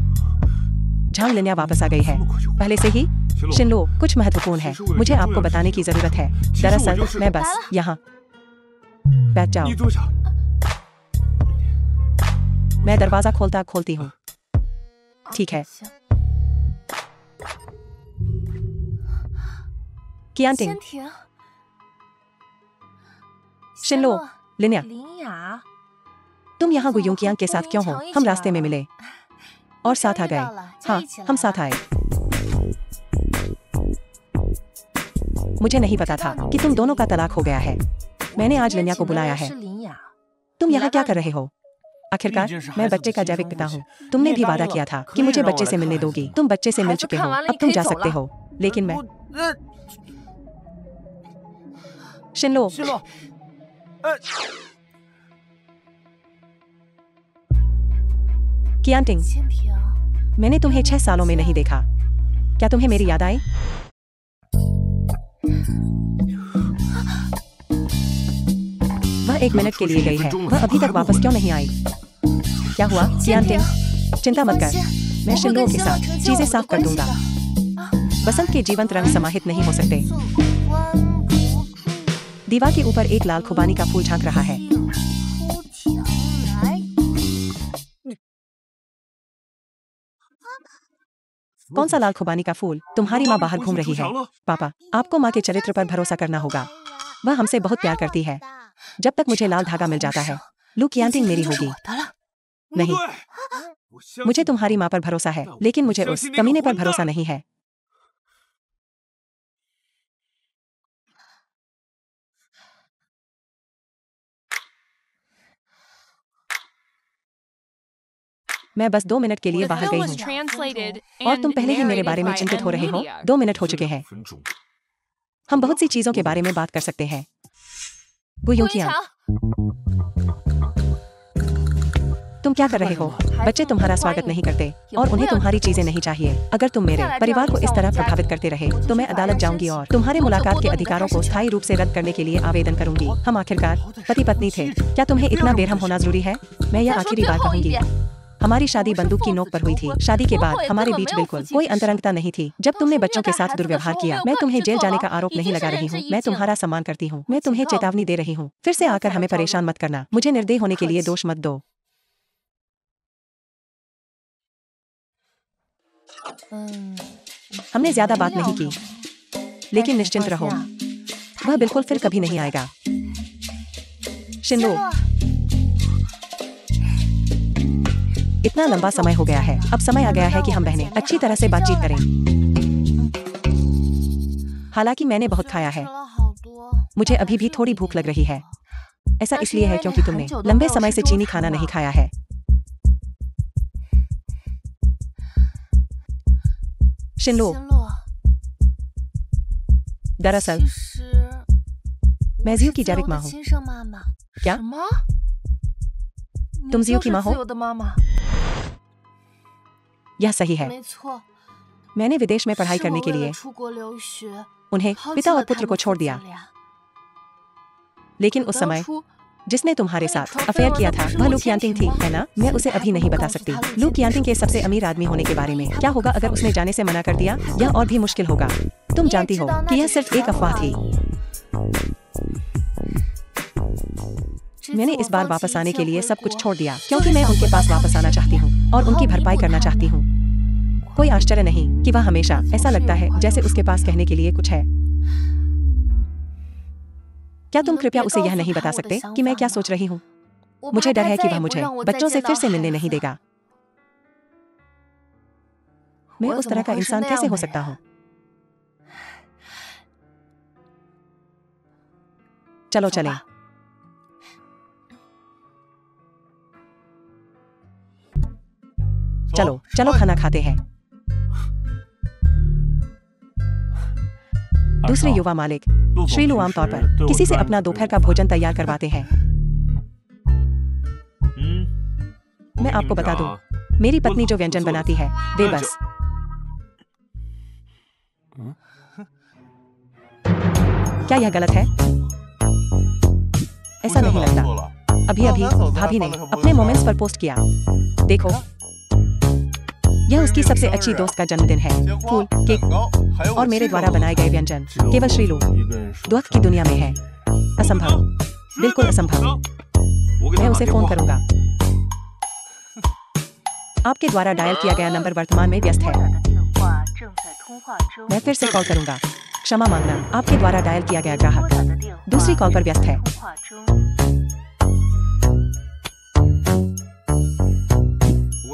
झांग लिन्या वापस आ गई है पहले से ही। शिनलो, कुछ महत्वपूर्ण है, मुझे आपको बताने की जरूरत है। दरअसल मैं बस यहाँ बैठ जाओ। मैं दरवाजा खोलती हूँ। ठीक है। कियांटिंग, 先停。 शिनलो, लिन्या, 林雅， तुम यहाँ गुयुंकियांग के साथ क्यों हो? हम रास्ते में मिले और साथ आ गए। हाँ, हम साथ आए। मुझे नहीं पता था कि तुम दोनों का तलाक हो गया है। मैंने आज लिन्या को बुलाया है। 是林雅。 तुम यहाँ क्या कर रहे हो? आखिरकार मैं बच्चे का जैविक पिता हूँ। तुमने भी वादा किया था कि मुझे बच्चे से मिलने दोगी। तुम बच्चे से मिल चुके हो, अब तुम जा सकते हो। लेकिन मैं शिनलो, 行了，哎， कियांटिंग, 先停。 मैंने तुम्हें 6 सालों में नहीं देखा। क्या तुम्हें मेरी याद आई? वह 1 मिनट के लिए गई है, वह अभी तक वापस क्यों नहीं आई? क्या हुआ? कियांटिंग, चिंता मत कर, मैं शिनलो के साथ चीजें साफ कर दूंगा। बसंत के जीवंत रंग समाहित नहीं हो सकते। दीवार के ऊपर एक लाल खुबानी का फूल झांक रहा है। कौन सा लाल खुबानी का फूल? तुम्हारी माँ बाहर घूम रही है। पापा, आपको माँ के चरित्र पर भरोसा करना होगा। वह हमसे बहुत प्यार करती है। जब तक मुझे लाल धागा मिल जाता है, लू कियांटिंग मेरी होगी। नहीं, मुझे तुम्हारी माँ पर भरोसा है, लेकिन मुझे उस कमीने पर भरोसा नहीं है। मैं बस 2 मिनट के लिए The बाहर film गई was हूँ translated और तुम and पहले ही मेरे narrated बारे में by चिंतित हो रहे हो। Media. 2 मिनट हो चुके हैं। 分钟， हम बहुत सी चीजों के बारे में बात कर सकते हैं। गुयुंकियांग, तुम क्या कर रहे हो? बच्चे तुम्हारा स्वागत नहीं करते और उन्हें तुम्हारी चीजें नहीं चाहिए। अगर तुम मेरे परिवार को इस तरह प्रभावित करते रहे तो मैं अदालत जाऊंगी और तुम्हारे मुलाकात के अधिकारों को स्थायी रूप से रद्द करने के लिए आवेदन करूंगी। हम आखिरकार पति पत्नी थे। क्या तुम्हें इतना बेरहम होना जरूरी है? मैं यह आखिरी बार कहूंगी। हमारी शादी बंदूक की नोक पर हुई थी। शादी के बाद हमारे बीच बिल्कुल कोई अंतरंगता नहीं थी। जब तुमने बच्चों के साथ दुर्व्यवहार किया, मैं तुम्हें जेल जाने का आरोप नहीं लगा रही हूँ। मैं तुम्हारा सम्मान करती हूँ। मैं तुम्हें चेतावनी दे रही हूँ, फिर से आकर हमें परेशान मत करना। मुझे निर्दयी होने के लिए दोष मत दो। हमने ज्यादा बात नहीं की, लेकिन निश्चिंत रहो, वह बिल्कुल फिर कभी नहीं आएगा। शिनलो, इतना लंबा समय हो गया है, अब समय आ गया है कि हम बहनें अच्छी तरह से बातचीत करें। हालांकि मैंने बहुत खाया है, मुझे अभी भी थोड़ी भूख लग रही है। ऐसा इसलिए है क्योंकि तुमने लंबे समय से चीनी खाना नहीं खाया है। शिनलो, दरअसल मैं जियो की जैविक माँ हूँ। क्या? तुम 你 जियो 就 की 是 माँ 自 हो। 由的妈妈。 यह सही है। 没错， मैंने विदेश में पढ़ाई 是 करने 我 के 为了 लिए 出国留学， उन्हें 抛弃 पिता 了 और 他 पुत्र 们 को 父 छोड़ 子 दिया। 俩。 लेकिन 可 उस 当 समय 初 जिसने तुम्हारे 和你 साथ 传 अफेयर 绯闻 किया 的 था 不是 वह 陆 लू 千 कियांटिंग 婷 थी, 吗？ है ना? मैं 现 उसे 在 अभी 不 नहीं 告 बता 诉 सकती। 他陆 लू 千 कियांटिंग 婷 के 的 सबसे 事情 अमीर आदमी होने के बारे में 他 क्या 不 होगा 肯 अगर 放 उसने 手。 जाने से मना कर दिया? यह और भी मुश्किल होगा। तुम 你也 जानती 知 हो 道那 कि यह 只是 सिर्फ एक 传 अफवाह 话 थी। 而已。这 मैंने 次 इस 我 बार 放弃 वापस 一 आने 切 के लिए 回 सब कुछ 国， छोड़ दिया 就 क्योंकि 是 मैं 想 उनके 回到 पास 他们 वापस आना 身 चाहती 边， हूँ और 好 उनकी 好弥 भरपाई 补 करना 他 चाहती 们。 हूँ। कोई आश्चर्य नहीं कि वह हमेशा ऐसा लगता है जैसे उसके पास कहने के लिए कुछ है। क्या 你 तुम 能 कृपया 别 उसे 告 यह 诉 नहीं 他 बता 我的 सकते 想 कि मैं 法 क्या 吗？ सोच रही हूँ? 我 मुझे 怕 डर 他 है 再 कि 也 वह 不 मुझे 让我再 बच्चों से 见 फिर 到 से मिलने 孩 नहीं 子。 देगा। मैं 我 उस 怎 तरह 么 का 会是 इंसान 那 कैसे 样 हो 的 सकता 人？ हूँ? चलो 走 चलें। 吧。 चलो चलो खाना खाते हैं। दूसरे युवा मालिक श्रीलू आमतौर पर किसी से अपना दोपहर का भोजन तैयार करवाते हैं। मैं आपको बता दूं, मेरी पत्नी जो व्यंजन बनाती है वे बस क्या यह गलत है? ऐसा नहीं लगता। अभी अभी भाभी ने अपने मोमेंट्स पर पोस्ट किया। देखो, यह उसकी सबसे अच्छी दोस्त का जन्मदिन है। फूल, केक और मेरे द्वारा बनाए गए व्यंजन केवल श्रीलू दुख की दुनिया में है। असंभव, बिल्कुल असंभव। मैं उसे फोन करूंगा। आपके द्वारा डायल किया गया नंबर वर्तमान में व्यस्त है। मैं फिर से कॉल करूंगा। क्षमा मांगना, आपके द्वारा डायल किया गया ग्राहक दूसरी कॉल पर व्यस्त है।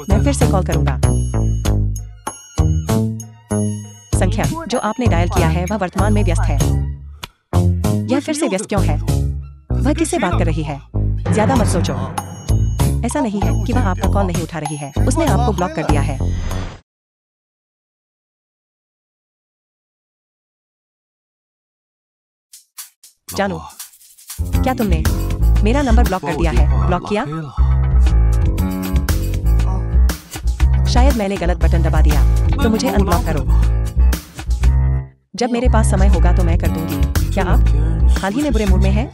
मैं फिर से कॉल करूंगा। संख्या जो आपने डायल किया है वह वर्तमान में व्यस्त है। यह फिर से व्यस्त क्यों है? वह किससे बात कर रही है? ज्यादा मत सोचो। ऐसा नहीं है कि वह आपका कॉल नहीं उठा रही है, उसने आपको ब्लॉक कर दिया है। जानो, क्या तुमने मेरा नंबर ब्लॉक कर दिया है? ब्लॉक किया? शायद मैंने गलत बटन दबा दिया, तो मुझे अनब्लॉक करो। जब मेरे पास समय होगा तो मैं कर दूंगी। क्या आप हाल ही में बुरे मूड में हैं?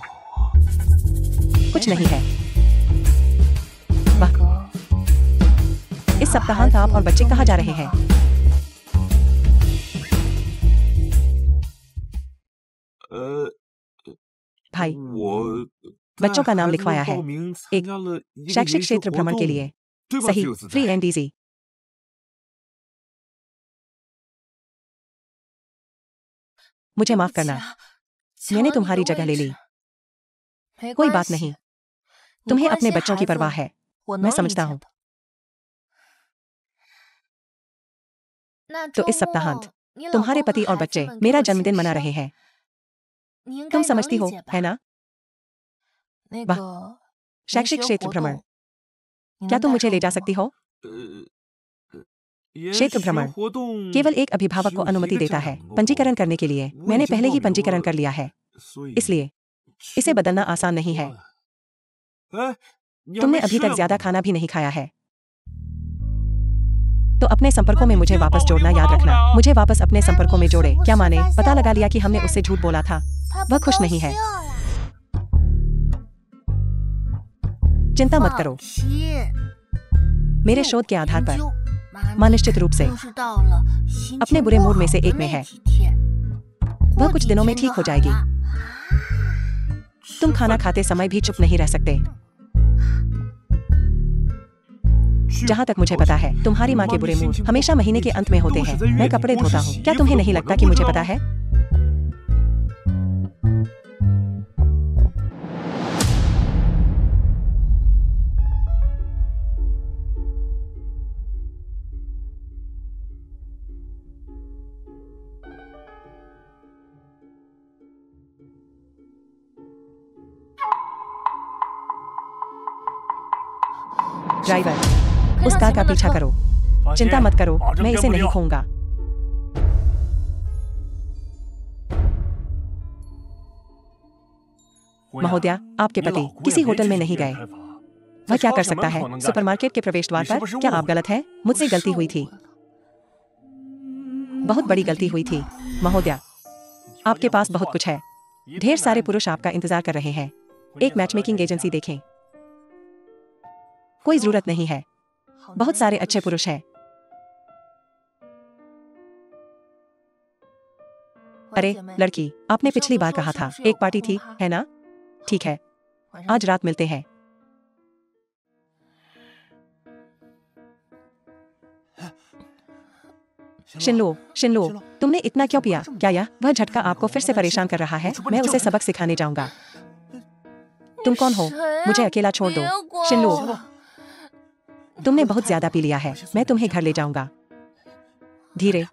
कुछ नहीं है। वाह, इस सप्ताहांत आप और बच्चे कहाँ जा रहे हैं? भाई, बच्चों का नाम लिखवाया है एक शैक्षिक क्षेत्र भ्रमण के लिए। सही, फ्री एंड इजी। मुझे माफ करना, मैंने तुम्हारी जगह ले ली। कोई बात नहीं, तुम्हें अपने बच्चों की परवाह है, मैं समझता हूँ। तो इस सप्ताहांत तुम्हारे पति और बच्चे मेरा जन्मदिन मना रहे हैं। तुम समझती हो, है ना? वाह, शैक्षिक क्षेत्र भ्रमण। क्या तुम मुझे ले जा सकती हो? क्षेत्र भ्रमण केवल एक अभिभावक को अनुमति देता है पंजीकरण करने के लिए। मैंने पहले ही पंजीकरण कर लिया है, इसलिए इसे बदलना आसान नहीं है। तुमने अभी तक ज्यादा खाना भी नहीं खाया है, तो अपने संपर्कों में मुझे वापस जोड़ना याद रखना। मुझे वापस अपने संपर्कों में जोड़े। क्या माने पता लगा लिया कि हमने उससे झूठ बोला था? वह खुश नहीं है। चिंता मत करो, मेरे शोध के आधार पर माँ निश्चित रूप से अपने बुरे मूड में से एक में है। वह कुछ दिनों में ठीक हो जाएगी। तुम खाना खाते समय भी चुप नहीं रह सकते। जहाँ तक मुझे पता है, तुम्हारी माँ के बुरे मूड हमेशा महीने के अंत में होते हैं। मैं कपड़े धोता हूँ, क्या तुम्हें नहीं लगता कि मुझे पता है? ड्राइवर, उस कार का पीछा करो। चिंता मत करो, मैं इसे नहीं खोऊंगा। महोदया, आपके पति किसी होटल में नहीं गए। वह क्या कर सकता है सुपरमार्केट के प्रवेश द्वार पर? क्या आप गलत हैं? मुझसे गलती हुई थी, बहुत बड़ी गलती हुई थी महोदया। आपके पास बहुत कुछ है, ढेर सारे पुरुष आपका इंतजार कर रहे हैं। एक मैचमेकिंग एजेंसी देखें। कोई जरूरत नहीं है, बहुत सारे अच्छे पुरुष हैं। अरे लड़की, आपने पिछली बार कहा था एक पार्टी थी, है ना? ठीक है, आज रात मिलते हैं। शिनलो, शिनलो, तुमने इतना क्यों पिया? क्या यह वह झटका आपको फिर से परेशान कर रहा है? मैं उसे सबक सिखाने जाऊंगा। तुम कौन हो? मुझे अकेला छोड़ दो। शिनलो, तुमने बहुत ज्यादा पी लिया है, मैं तुम्हें घर ले जाऊंगा। धीरे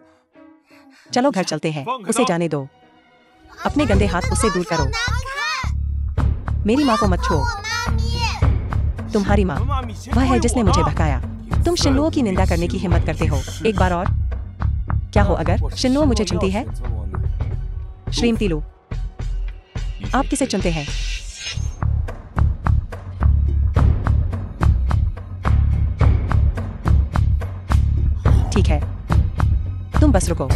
चलो, घर चलते हैं। उसे जाने दो, अपने गंदे हाथ उससे दूर करो। मेरी माँ को मत छुओ। तुम्हारी माँ वह है जिसने मुझे भगाया। तुम शिनलो की निंदा करने की हिम्मत करते हो। एक बार और। क्या हो अगर शिनलो मुझे चुनती है? श्रीमती लू, आप किसे चुनते हैं? ठीक है, तुम बस रुको।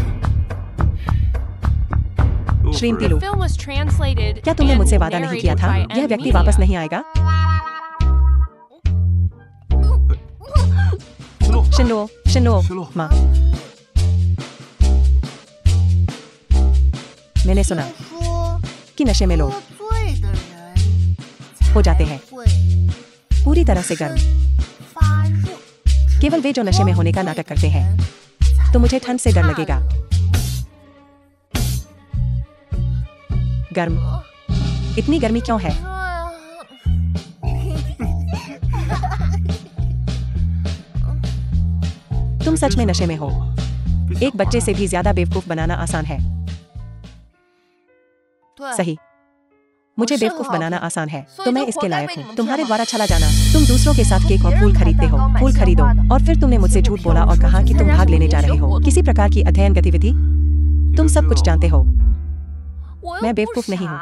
श्रीमती लू, film was translated क्या तुमने and मुझसे वादा नहीं किया था narrated by यह M व्यक्ति Media. वापस नहीं आएगा? शिनलो, शिनलो, माँ, मैंने सुना कि नशे में लोग हो जाते हैं पूरी तरह से गर्म। केवल वे जो नशे में होने का नाटक करते हैं। तो मुझे ठंड से डर लगेगा। गर्म? इतनी गर्मी क्यों है? तुम सच में नशे में हो। एक बच्चे से भी ज्यादा बेवकूफ बनाना आसान है। सही, मुझे बेवकूफ बनाना आसान है, तो मैं इसके लायक हूँ। तुम्हारे द्वारा चला जाना। तुम दूसरों के साथ केक और फूल खरीदते हो। फूल खरीदो, और फिर तुमने मुझसे झूठ बोला और कहा कि तुम भाग लेने जा रहे हो। किसी प्रकार की अध्ययन गतिविधि? तुम सब कुछ जानते हो। मैं बेवकूफ नहीं हूँ।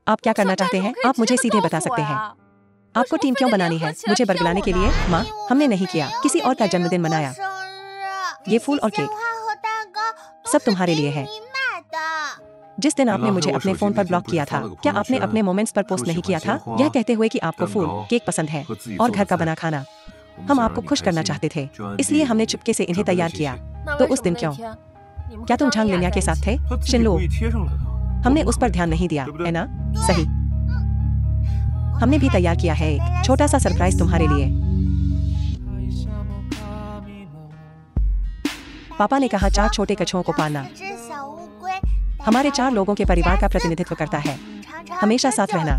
आप क्या करना चाहते हैं? आप मुझे सीधे बता सकते हैं। आपको टीम क्यों बनानी है? मुझे बरगलाने के लिए? माँ, हमने नहीं किया, किसी और का जन्मदिन मनाया। ये फूल और केक सब तुम्हारे लिए है। जिस दिन आपने मुझे अपने फोन पर ब्लॉक किया था, क्या आपने अपने मोमेंट्स पर पोस्ट नहीं किया था, यह कहते हुए कि आपको फूल, केक पसंद है और घर का बना खाना? हम आपको खुश करना चाहते थे, इसलिए हमने चुपके से इन्हें तैयार किया। तो उस दिन क्यों? क्या तुम झांग लिन्या के साथ थे? शिनलो, हमने उस पर ध्यान नहीं दिया, है ना? सही, हमने भी तैयार किया है एक छोटा सा सरप्राइज तुम्हारे लिए। पापा ने कहा 4 छोटे कछुओं को पालना हमारे 4 लोगों के परिवार का प्रतिनिधित्व करता है। हमेशा साथ रहना।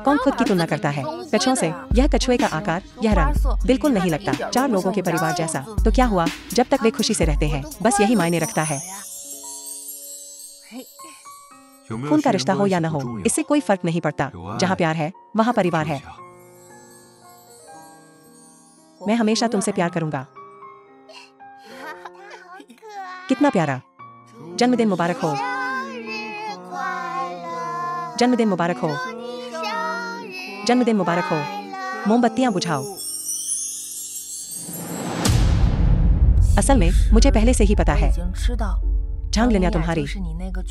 कौन खुद की तुलना करता है कछुओं से? यह कछुए का आकार, यह रंग बिल्कुल नहीं लगता 4 लोगों के परिवार जैसा। तो क्या हुआ? जब तक वे खुशी से रहते हैं, बस यही मायने रखता है। खून का रिश्ता हो या न हो, इससे कोई फर्क नहीं पड़ता। जहाँ प्यार है, वहाँ परिवार है। मैं हमेशा तुमसे प्यार करूंगा। कितना प्यारा। जन्मदिन मुबारक हो। जन्मदिन मुबारक हो। जन्मदिन मुबारक हो। मोमबत्तियां बुझाओ। असल में मुझे पहले से ही पता है, झांग लिन्या तुम्हारी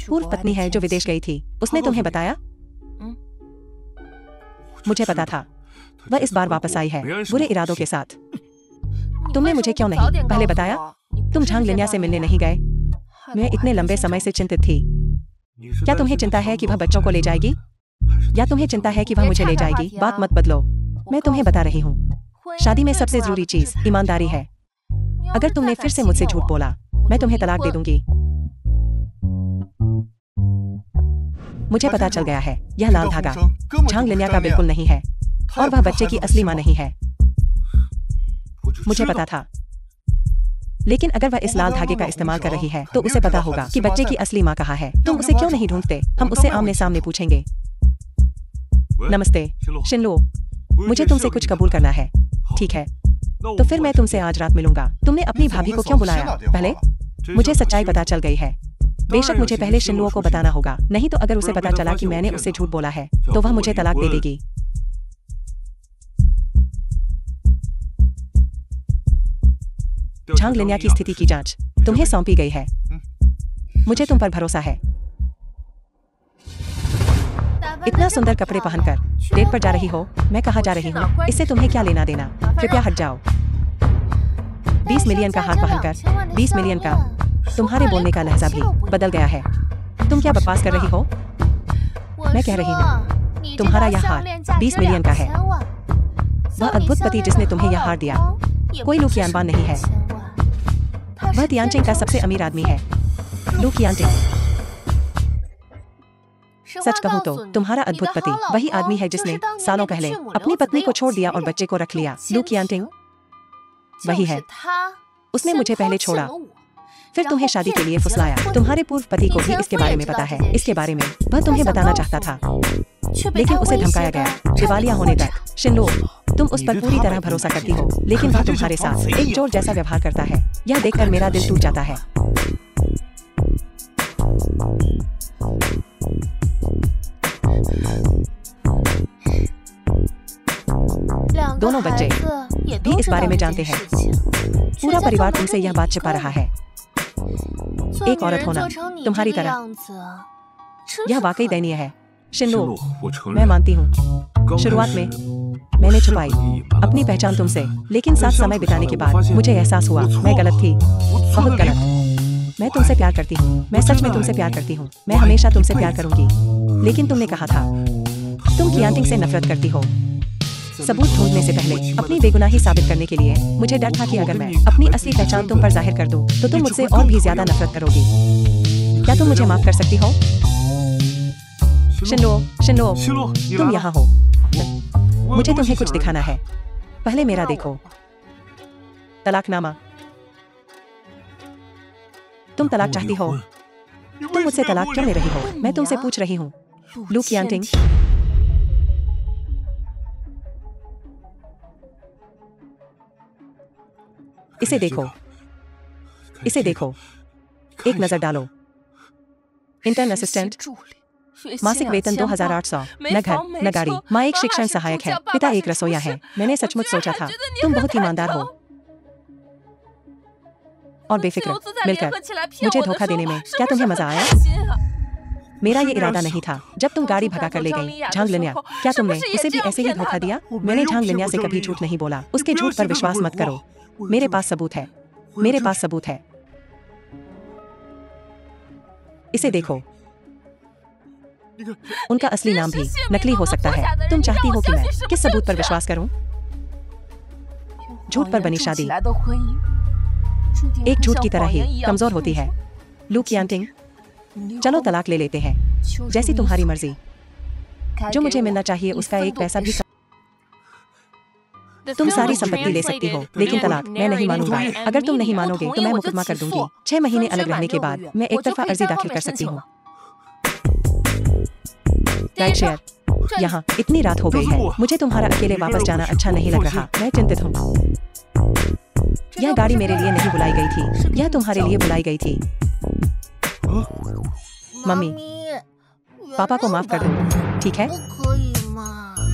पूर्व पत्नी है जो विदेश गई थी। उसने तुम्हें बताया? मुझे पता था। वह इस बार वापस आई है बुरे इरादों के साथ। तुमने मुझे क्यों नहीं पहले बताया? तुम झांग लिन्या से मिलने नहीं गए? मैं इतने लंबे समय से चिंतित थी। क्या तुम्हें चिंता है कि वह बच्चों को ले जाएगी, या तुम्हें चिंता है कि वह मुझे ले जाएगी? बात मत बदलो। मैं तुम्हें बता रही हूँ, शादी में सबसे जरूरी चीज ईमानदारी है। अगर तुमने फिर से मुझसे झूठ बोला, मैं तुम्हें तलाक दे दूंगी। मुझे पता चल गया है, यह लाल धागा झांग लिन्या का बिल्कुल नहीं है, और वह बच्चे की असली माँ नहीं है। मुझे पता था। लेकिन अगर वह इस लाल धागे का इस्तेमाल कर रही है, तो उसे पता होगा कि बच्चे की असली माँ कहाँ है। तुम उसे क्यों नहीं ढूंढते? हम उससे आमने सामने पूछेंगे। नमस्ते शिनलो, मुझे तुमसे कुछ कबूल करना है। ठीक है, तो फिर मैं तुमसे आज रात मिलूंगा। तुमने अपनी भाभी को क्यों बुलाया? पहले मुझे सच्चाई पता चल गई है। बेशक मुझे पहले शिनलो को बताना होगा, नहीं तो अगर उसे पता चला कि मैंने उससे झूठ बोला है, तो वह मुझे तलाक दे देगी। झांग लिन्या की स्थिति की जांच तुम्हें सौंपी गई है। मुझे तुम पर भरोसा है। इतना सुंदर कपड़े पहनकर डेट पर जा रही हो, मैं कहाँ जा रही हूँ, इससे तुम्हें क्या लेना देना, कृपया हट जाओ। 20 मिलियन का हार पहनकर 20 मिलियन का, तुम्हारे बोलने का लहजा भी बदल गया है। तुम क्या बकवास कर रही हो? मैं कह रही हूँ तुम्हारा यह हार 20 मिलियन का है। वह अद्भुत पति जिसने तुम्हें यह हार दिया कोई लू कियानबान नहीं है। वह तियानचिंग का सबसे अमीर आदमी है, लू कियानचिंग। सच कहूँ तो तुम्हारा अद्भुत पति वही आदमी है जिसने सालों पहले अपनी पत्नी को छोड़ दिया और बच्चे को रख लिया। लू कियानटिंग वही है। उसने मुझे पहले छोड़ा, फिर तुम्हें शादी के लिए फुसलाया। तुम्हारे पूर्व पति को भी इसके बारे में पता है। इसके बारे में वह तुम्हें बताना चाहता था, लेकिन उसे धमकाया गया दिवालिया होने तक। शिनलो, तुम उस पर पूरी तरह भरोसा करती हो, लेकिन वह तुम्हारे साथ एक चोर जैसा व्यवहार करता है। यह देखकर मेरा दिल टूट जाता है। दोनों बच्चे भी इस बारे में जानते हैं। पूरा परिवार तुमसे यह बात छिपा रहा है। एक औरत होना तुम्हारी तरह, यह वाकई दयनीय है। शिनलो, मैं मानती हूँ शुरुआत में मैंने छुपाई अपनी पहचान तुमसे, लेकिन साथ समय बिताने के बाद मुझे एहसास हुआ मैं गलत थी, बहुत गलत। मैं तुमसे प्यार करती हूँ, मैं सच में तुमसे प्यार करती हूँ। मैं हमेशा तुमसे प्यार करूंगी। लेकिन तुमने कहा था तुम कियानटिंग से नफरत करती हो। सबूत ढूंढने से पहले अपनी बेगुनाही साबित करने के लिए मुझे डर था कि अगर मैं अपनी असली पहचान तुम पर जाहिर कर दूं, तो तुम मुझसे और भी ज्यादा नफरत करोगी। क्या तुम मुझे माफ कर सकती हो? शिनलो, शिनलो, तुम यहाँ हो। मुझे तुम्हें कुछ दिखाना है। पहले मेरा देखो। तलाकनामा। तुम तलाक चाहती हो? तुम मुझसे तलाक क्यों ले रही हो? मैं तुमसे पूछ रही हूँ। लू कियानटिंग, इसे देखो, इसे देखो, एक नजर डालो। इंटर्न असिस्टेंट, मासिक वेतन 2800, न घर न गाड़ी। माँ एक शिक्षण सहायक है, पिता एक रसोइया है। मैंने सचमुच सोचा था तुम बहुत ईमानदार हो और बेफिक्र। मिलकर मुझे धोखा देने में क्या तुम्हें मजा आया? मेरा ये इरादा नहीं था। जब तुम गाड़ी भगा कर ले गई झांग लिन्या, क्या तुमने उसे भी ऐसे ही धोखा दिया? मैंने झांग लिन्या से कभी झूठ नहीं बोला। उसके झूठ पर विश्वास मत करो। मेरे पास सबूत है, मेरे पास सबूत है। इसे देखो। उनका असली नाम भी नकली हो सकता है। तुम चाहती हो कि मैं किस सबूत पर विश्वास करूं? झूठ पर बनी शादी एक झूठ की तरह ही कमजोर होती है। लू कियानटिंग, चलो तलाक ले लेते हैं, जैसी तुम्हारी मर्जी। जो मुझे मिलना चाहिए उसका एक पैसा भी। तुम सारी संपत्ति ले सकती हो, लेकिन तलाक मैं नहीं मानूंगा। अगर तुम नहीं मानोगे तो मैं मुकदमा कर दूंगी। 6 महीने अलग रहने के बाद मैं एक तरफा अर्जी दाखिल कर सकती हूँ। राइट शेयर, यहाँ इतनी रात हो गई है, मुझे तुम्हारा अकेले वापस जाना अच्छा नहीं लग रहा। मैं चिंतित हूँ। यह गाड़ी मेरे लिए नहीं बुलाई गई थी, यह तुम्हारे लिए बुलाई गई थी। मम्मी, पापा को माफ कर दो, ठीक है?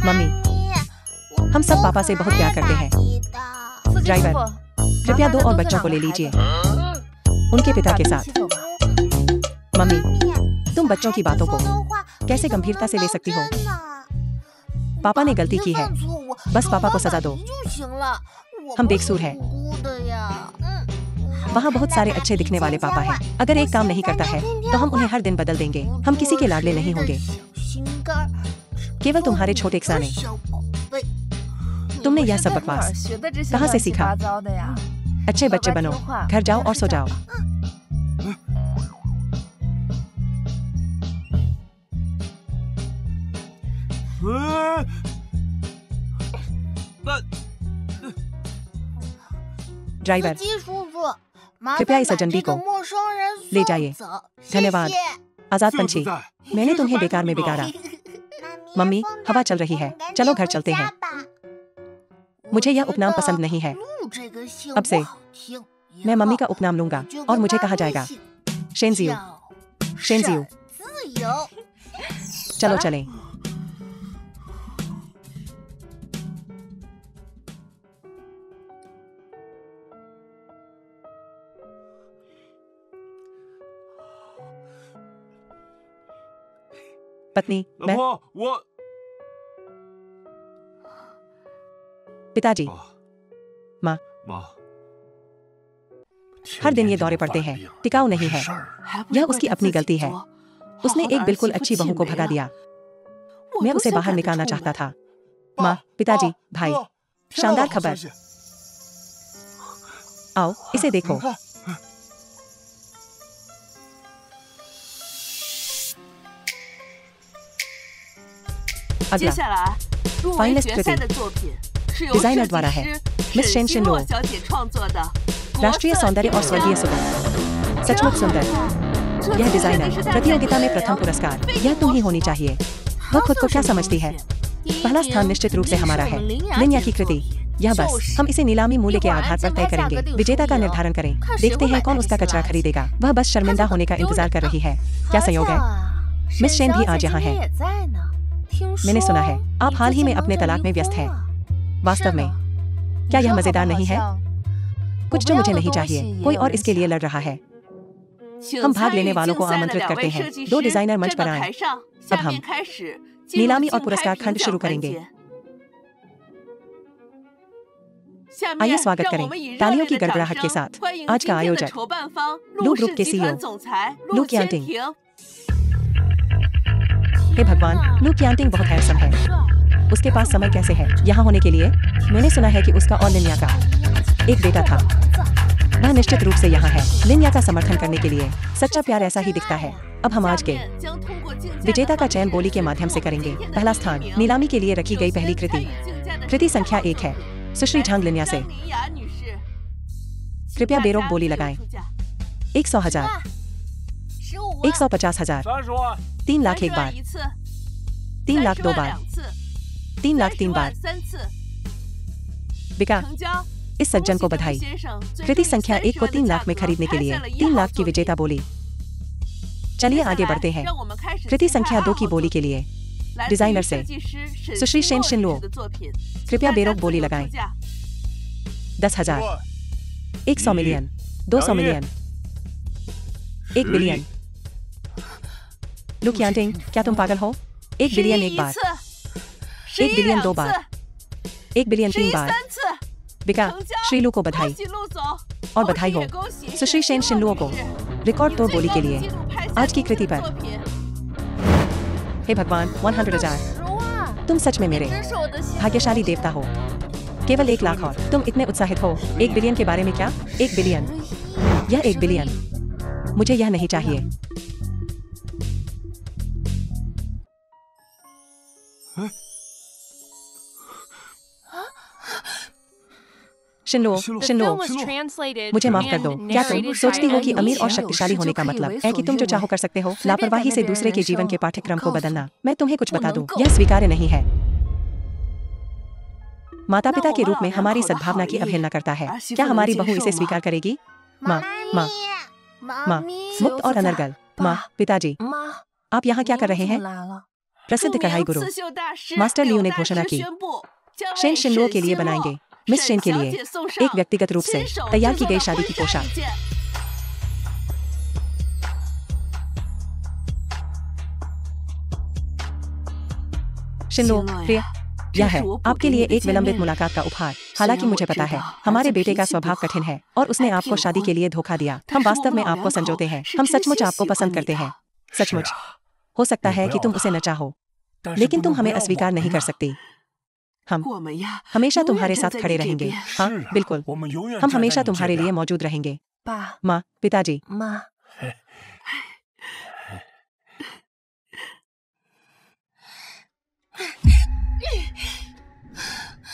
मम्मी, हम सब पापा से बहुत प्यार करते हैं। ड्राइवर, कृपया 2 और बच्चों को ले लीजिए, उनके पिता के साथ। मम्मी, तुम बच्चों की बातों को कैसे गंभीरता से ले सकती हो? पापा ने गलती की है, बस पापा को सजा दो। हम बेकसूर हैं। वहाँ बहुत सारे अच्छे दिखने वाले पापा हैं। अगर एक काम नहीं करता है तो हम उन्हें हर दिन बदल देंगे। हम किसी के लाडले नहीं होंगे, केवल तुम्हारे छोटे खजाने। तुमने यह सब बकवास कहाँ से सीखा? अच्छे बच्चे बनो, घर जाओ और सो जाओ। ड्राइवर, कृपया इस अजनबी को ले जाइए। धन्यवाद। आजाद पंछी, मैंने तुम्हें बेकार में बिगाड़ा। मम्मी, हवा चल रही है, चलो घर चलते हैं। मुझे यह उपनाम पसंद नहीं है। अब से मैं मम्मी का उपनाम लूंगा और मुझे कहा जाएगा शेनजियो। शेनजियो। चलो चलें। पत्नी, 老 मैं, 婆，我 पिताजी, 妈， हर दिन ये दौरे पड़ते हैं, टिकाऊ नहीं है। यह उसकी अपनी गलती है। उसने एक बिल्कुल अच्छी बहू को भगा दिया। मैं उसे बाहर निकालना चाहता था। माँ, पिताजी, भाई, शानदार खबर। आओ, इसे देखो। अगला फाइनलिस्ट कृति डिजाइनर द्वारा है, मिस शेन शिन लो। राष्ट्रीय सौंदर्य और स्वर्गीय सुगंध, सचमुच सुंदर। यह डिजाइनर प्रतियोगिता में प्रथम पुरस्कार, यह तुम ही होनी चाहिए। वह खुद को क्या समझती है? पहला स्थान निश्चित रूप से हमारा है। लिन्या की कृति, यह बस हम इसे नीलामी मूल्य के आधार पर तय करेंगे। विजेता का निर्धारण करें। देखते हैं कौन उसका कचरा खरीदेगा। वह बस शर्मिंदा होने का इंतजार कर रही है। क्या संयोग है, मिस शेन भी आज यहाँ है। मैंने सुना है आप हाल ही में अपने तलाक में व्यस्त हैं। वास्तव में क्या यह मजेदार नहीं है? कुछ जो मुझे नहीं चाहिए, कोई और इसके लिए लड़ रहा है। हम भाग लेने वालों को आमंत्रित करते हैं। 2 डिजाइनर मंच पर आए। अब हम नीलामी और पुरस्कार खंड शुरू करेंगे। आइए स्वागत करें तालियों की गड़गड़ाहट के साथ आज का आयोजक लू ग्रुप के सीईओ लू क्यांटिंग। हे भगवान, लू क्यांटिंग बहुत हैंडसम है। उसके पास समय कैसे है यहाँ होने के लिए? मैंने सुना है कि उसका और लिन्या का एक बेटा था। वह निश्चित रूप से यहाँ है लिन्या का समर्थन करने के लिए। सच्चा प्यार ऐसा ही दिखता है। अब हम आज के विजेता का चयन बोली के माध्यम से करेंगे। पहला स्थान नीलामी के लिए रखी गई पहली कृति। कृति संख्या 1 है, सुश्री झांग लिन्या से। कृपया बेरोक बोली लगाएं। 100,000, 150,000, 3 लाख एक बार, 3 लाख 2 बार, 3 लाख 3 बार। बिका, इस सज्जन को बधाई। कृति संख्या 1 को 3 लाख में खरीदने के लिए 3 लाख की विजेता बोली। चलिए आगे बढ़ते हैं। कृति संख्या 2 की बोली के लिए डिजाइनर से सुश्री शेन शिन लो। कृपया बेरोक बोली लगाएं। 10,000, 100 मिलियन, 200 मिलियन, 1 बिलियन। लू क्यांटिंग, क्या तुम पागल हो? 1 बिलियन एक बार, 1 बिलियन 2 बार, 1 बिलियन 3 बार। बिका, श्री लू को बधाई और बधाई हो सुश्री शेन शिन लुओ को रिकॉर्ड तोड़ बोली के लिए आज की कृति पर। हे भगवान, 100,000। तुम सच में मेरे भाग्यशाली देवता हो। केवल 1 लाख और तुम इतने उत्साहित हो। 1 बिलियन के बारे में क्या? 1 बिलियन, यह 1 बिलियन। मुझे यह नहीं चाहिए। शिनलो, शिनलो, was translated मुझे माफ कर दो। and क्या तुम narrated सोचती by हो कि Amy अमीर और Schumer. शक्तिशाली होने का मतलब है कि तुम जो चाहो कर सकते हो? लापरवाही से दूसरे के जीवन के पाठ्यक्रम को बदलना। मैं तुम्हें कुछ बता दूं, यह स्वीकार्य नहीं है। माता पिता के रूप में हमारी सद्भावना की अवहेलना करता है। क्या हमारी बहू इसे स्वीकार करेगी? माँ, माँ, माँ, मुक्त और अनर्गल। माँ, पिताजी, आप यहाँ क्या कर रहे हैं? प्रसिद्ध कढ़ाई गुरु मास्टर लियू ने घोषणा की शेन शिनलुओ के लिए बनाएंगे मिस शेन के लिए एक व्यक्तिगत रूप से तैयार की गई शादी की पोशाक। शिनलो, प्रिय, यह है आपके लिए एक विलंबित मुलाकात का उपहार। हालांकि मुझे पता है हमारे बेटे का स्वभाव कठिन है और उसने आपको शादी के लिए धोखा दिया। हम वास्तव में आपको संजोते हैं। हम सचमुच आपको पसंद करते हैं। सचमुच। हो सकता है कि तुम उसे न चाहो, लेकिन तुम हमें अस्वीकार नहीं कर सकती। हम हमेशा तुम्हारे साथ खड़े रहेंगे। हाँ, बिल्कुल। हम हमेशा तुम्हारे लिए मौजूद रहेंगे। माँ, पिताजी,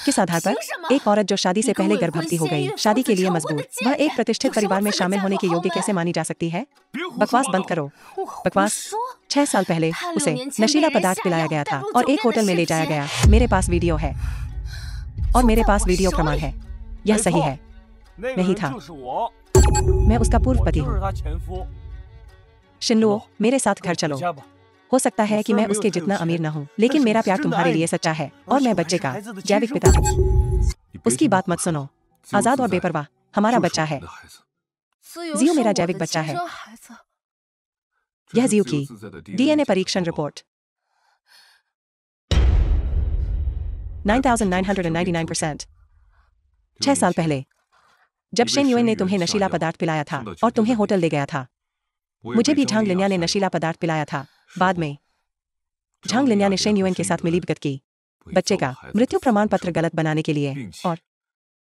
किस आधार पर? एक औरत जो शादी से पहले गर्भवती हो गई, शादी के लिए मजबूर, वह एक प्रतिष्ठित परिवार में शामिल होने के योग्य कैसे मानी जा सकती है? बकवास बंद करो। बकवास। 6 साल पहले उसे नशीला पदार्थ पिलाया गया था और एक होटल में ले जाया गया। मेरे पास वीडियो है और मेरे पास वीडियो प्रमाण है। यह सही है। नहीं था। मैं उसका पूर्व पति हूँ। शिनलुओ, मेरे साथ घर चलो। हो सकता है कि मैं उसके जितना अमीर न हूँ, लेकिन मेरा प्यार तुम्हारे लिए सच्चा है और मैं बच्चे का जैविक पिता हूँ। उसकी बात मत सुनो। आजाद और बेपरवाह हमारा बच्चा है। जियो मेरा जैविक बच्चा है। यह जियो की डीएनए परीक्षण रिपोर्ट। 9999%। 6 साल पहले जब शेन युएन ने तुम्हें नशीला पदार्थ पिलाया था और तुम्हें होटल ले गया था, मुझे भी झांग लिन्या ने नशीला पदार्थ पिलाया था। बाद में झांग लिन्या ने शेन युएन के साथ मिलीभगत की बच्चे का मृत्यु प्रमाण पत्र गलत बनाने के लिए, और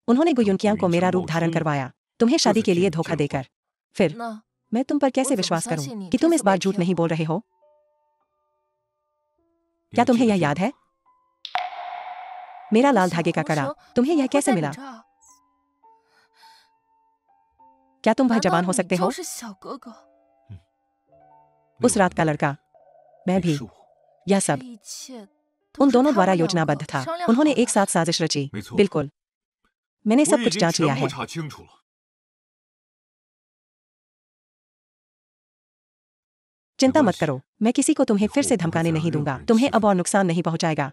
उन्होंने गु युनकियांग को मेरा रूप धारण करवाया, तुम्हें शादी के लिए धोखा देकर। फिर मैं तुम पर कैसे विश्वास करूं कि तुम इस बार झूठ नहीं बोल रहे हो? क्या तुम्हें यह याद है? मेरा लाल धागे का कड़ा तुम्हें यह कैसे मिला? क्या तुम वह जवान हो सकते हो? उस रात का लड़का, मैं भी। यह सब उन दोनों द्वारा योजनाबद्ध था। उन्होंने एक साथ साजिश रची। बिल्कुल, मैंने सब कुछ जांच लिया है। चिंता मत करो, मैं किसी को तुम्हें फिर से धमकाने नहीं दूंगा। तुम्हें अब और नुकसान नहीं पहुंचाएगा।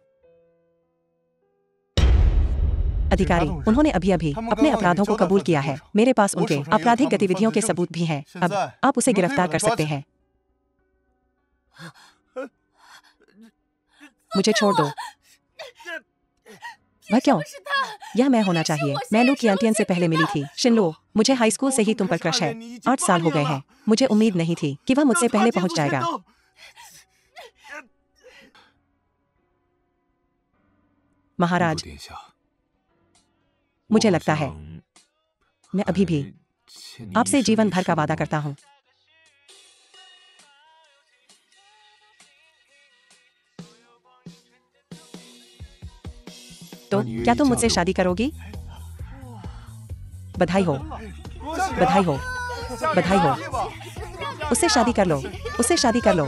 अधिकारी, उन्होंने अभी अभी अपने अपराधों को कबूल किया है। मेरे पास उनके आपराधिक गतिविधियों के सबूत भी हैं। अब आप उसे गिरफ्तार कर सकते हैं। मुझे छोड़ दो। वह क्यों? यह मैं होना चाहिए। मैं लू कियांटियन से पहले मिली थी। शिनलो, मुझे हाई स्कूल से ही तुम पर क्रश है। 8 साल हो गए हैं। मुझे उम्मीद नहीं थी कि वह मुझसे पहले पहुंच जाएगा। महाराज, मुझे लगता है मैं अभी भी आपसे जीवन भर का वादा करता हूं। तो क्या तुम मुझसे शादी करोगी? बधाई हो, बधाई हो, बधाई हो। उससे शादी कर लो, उससे शादी कर लो।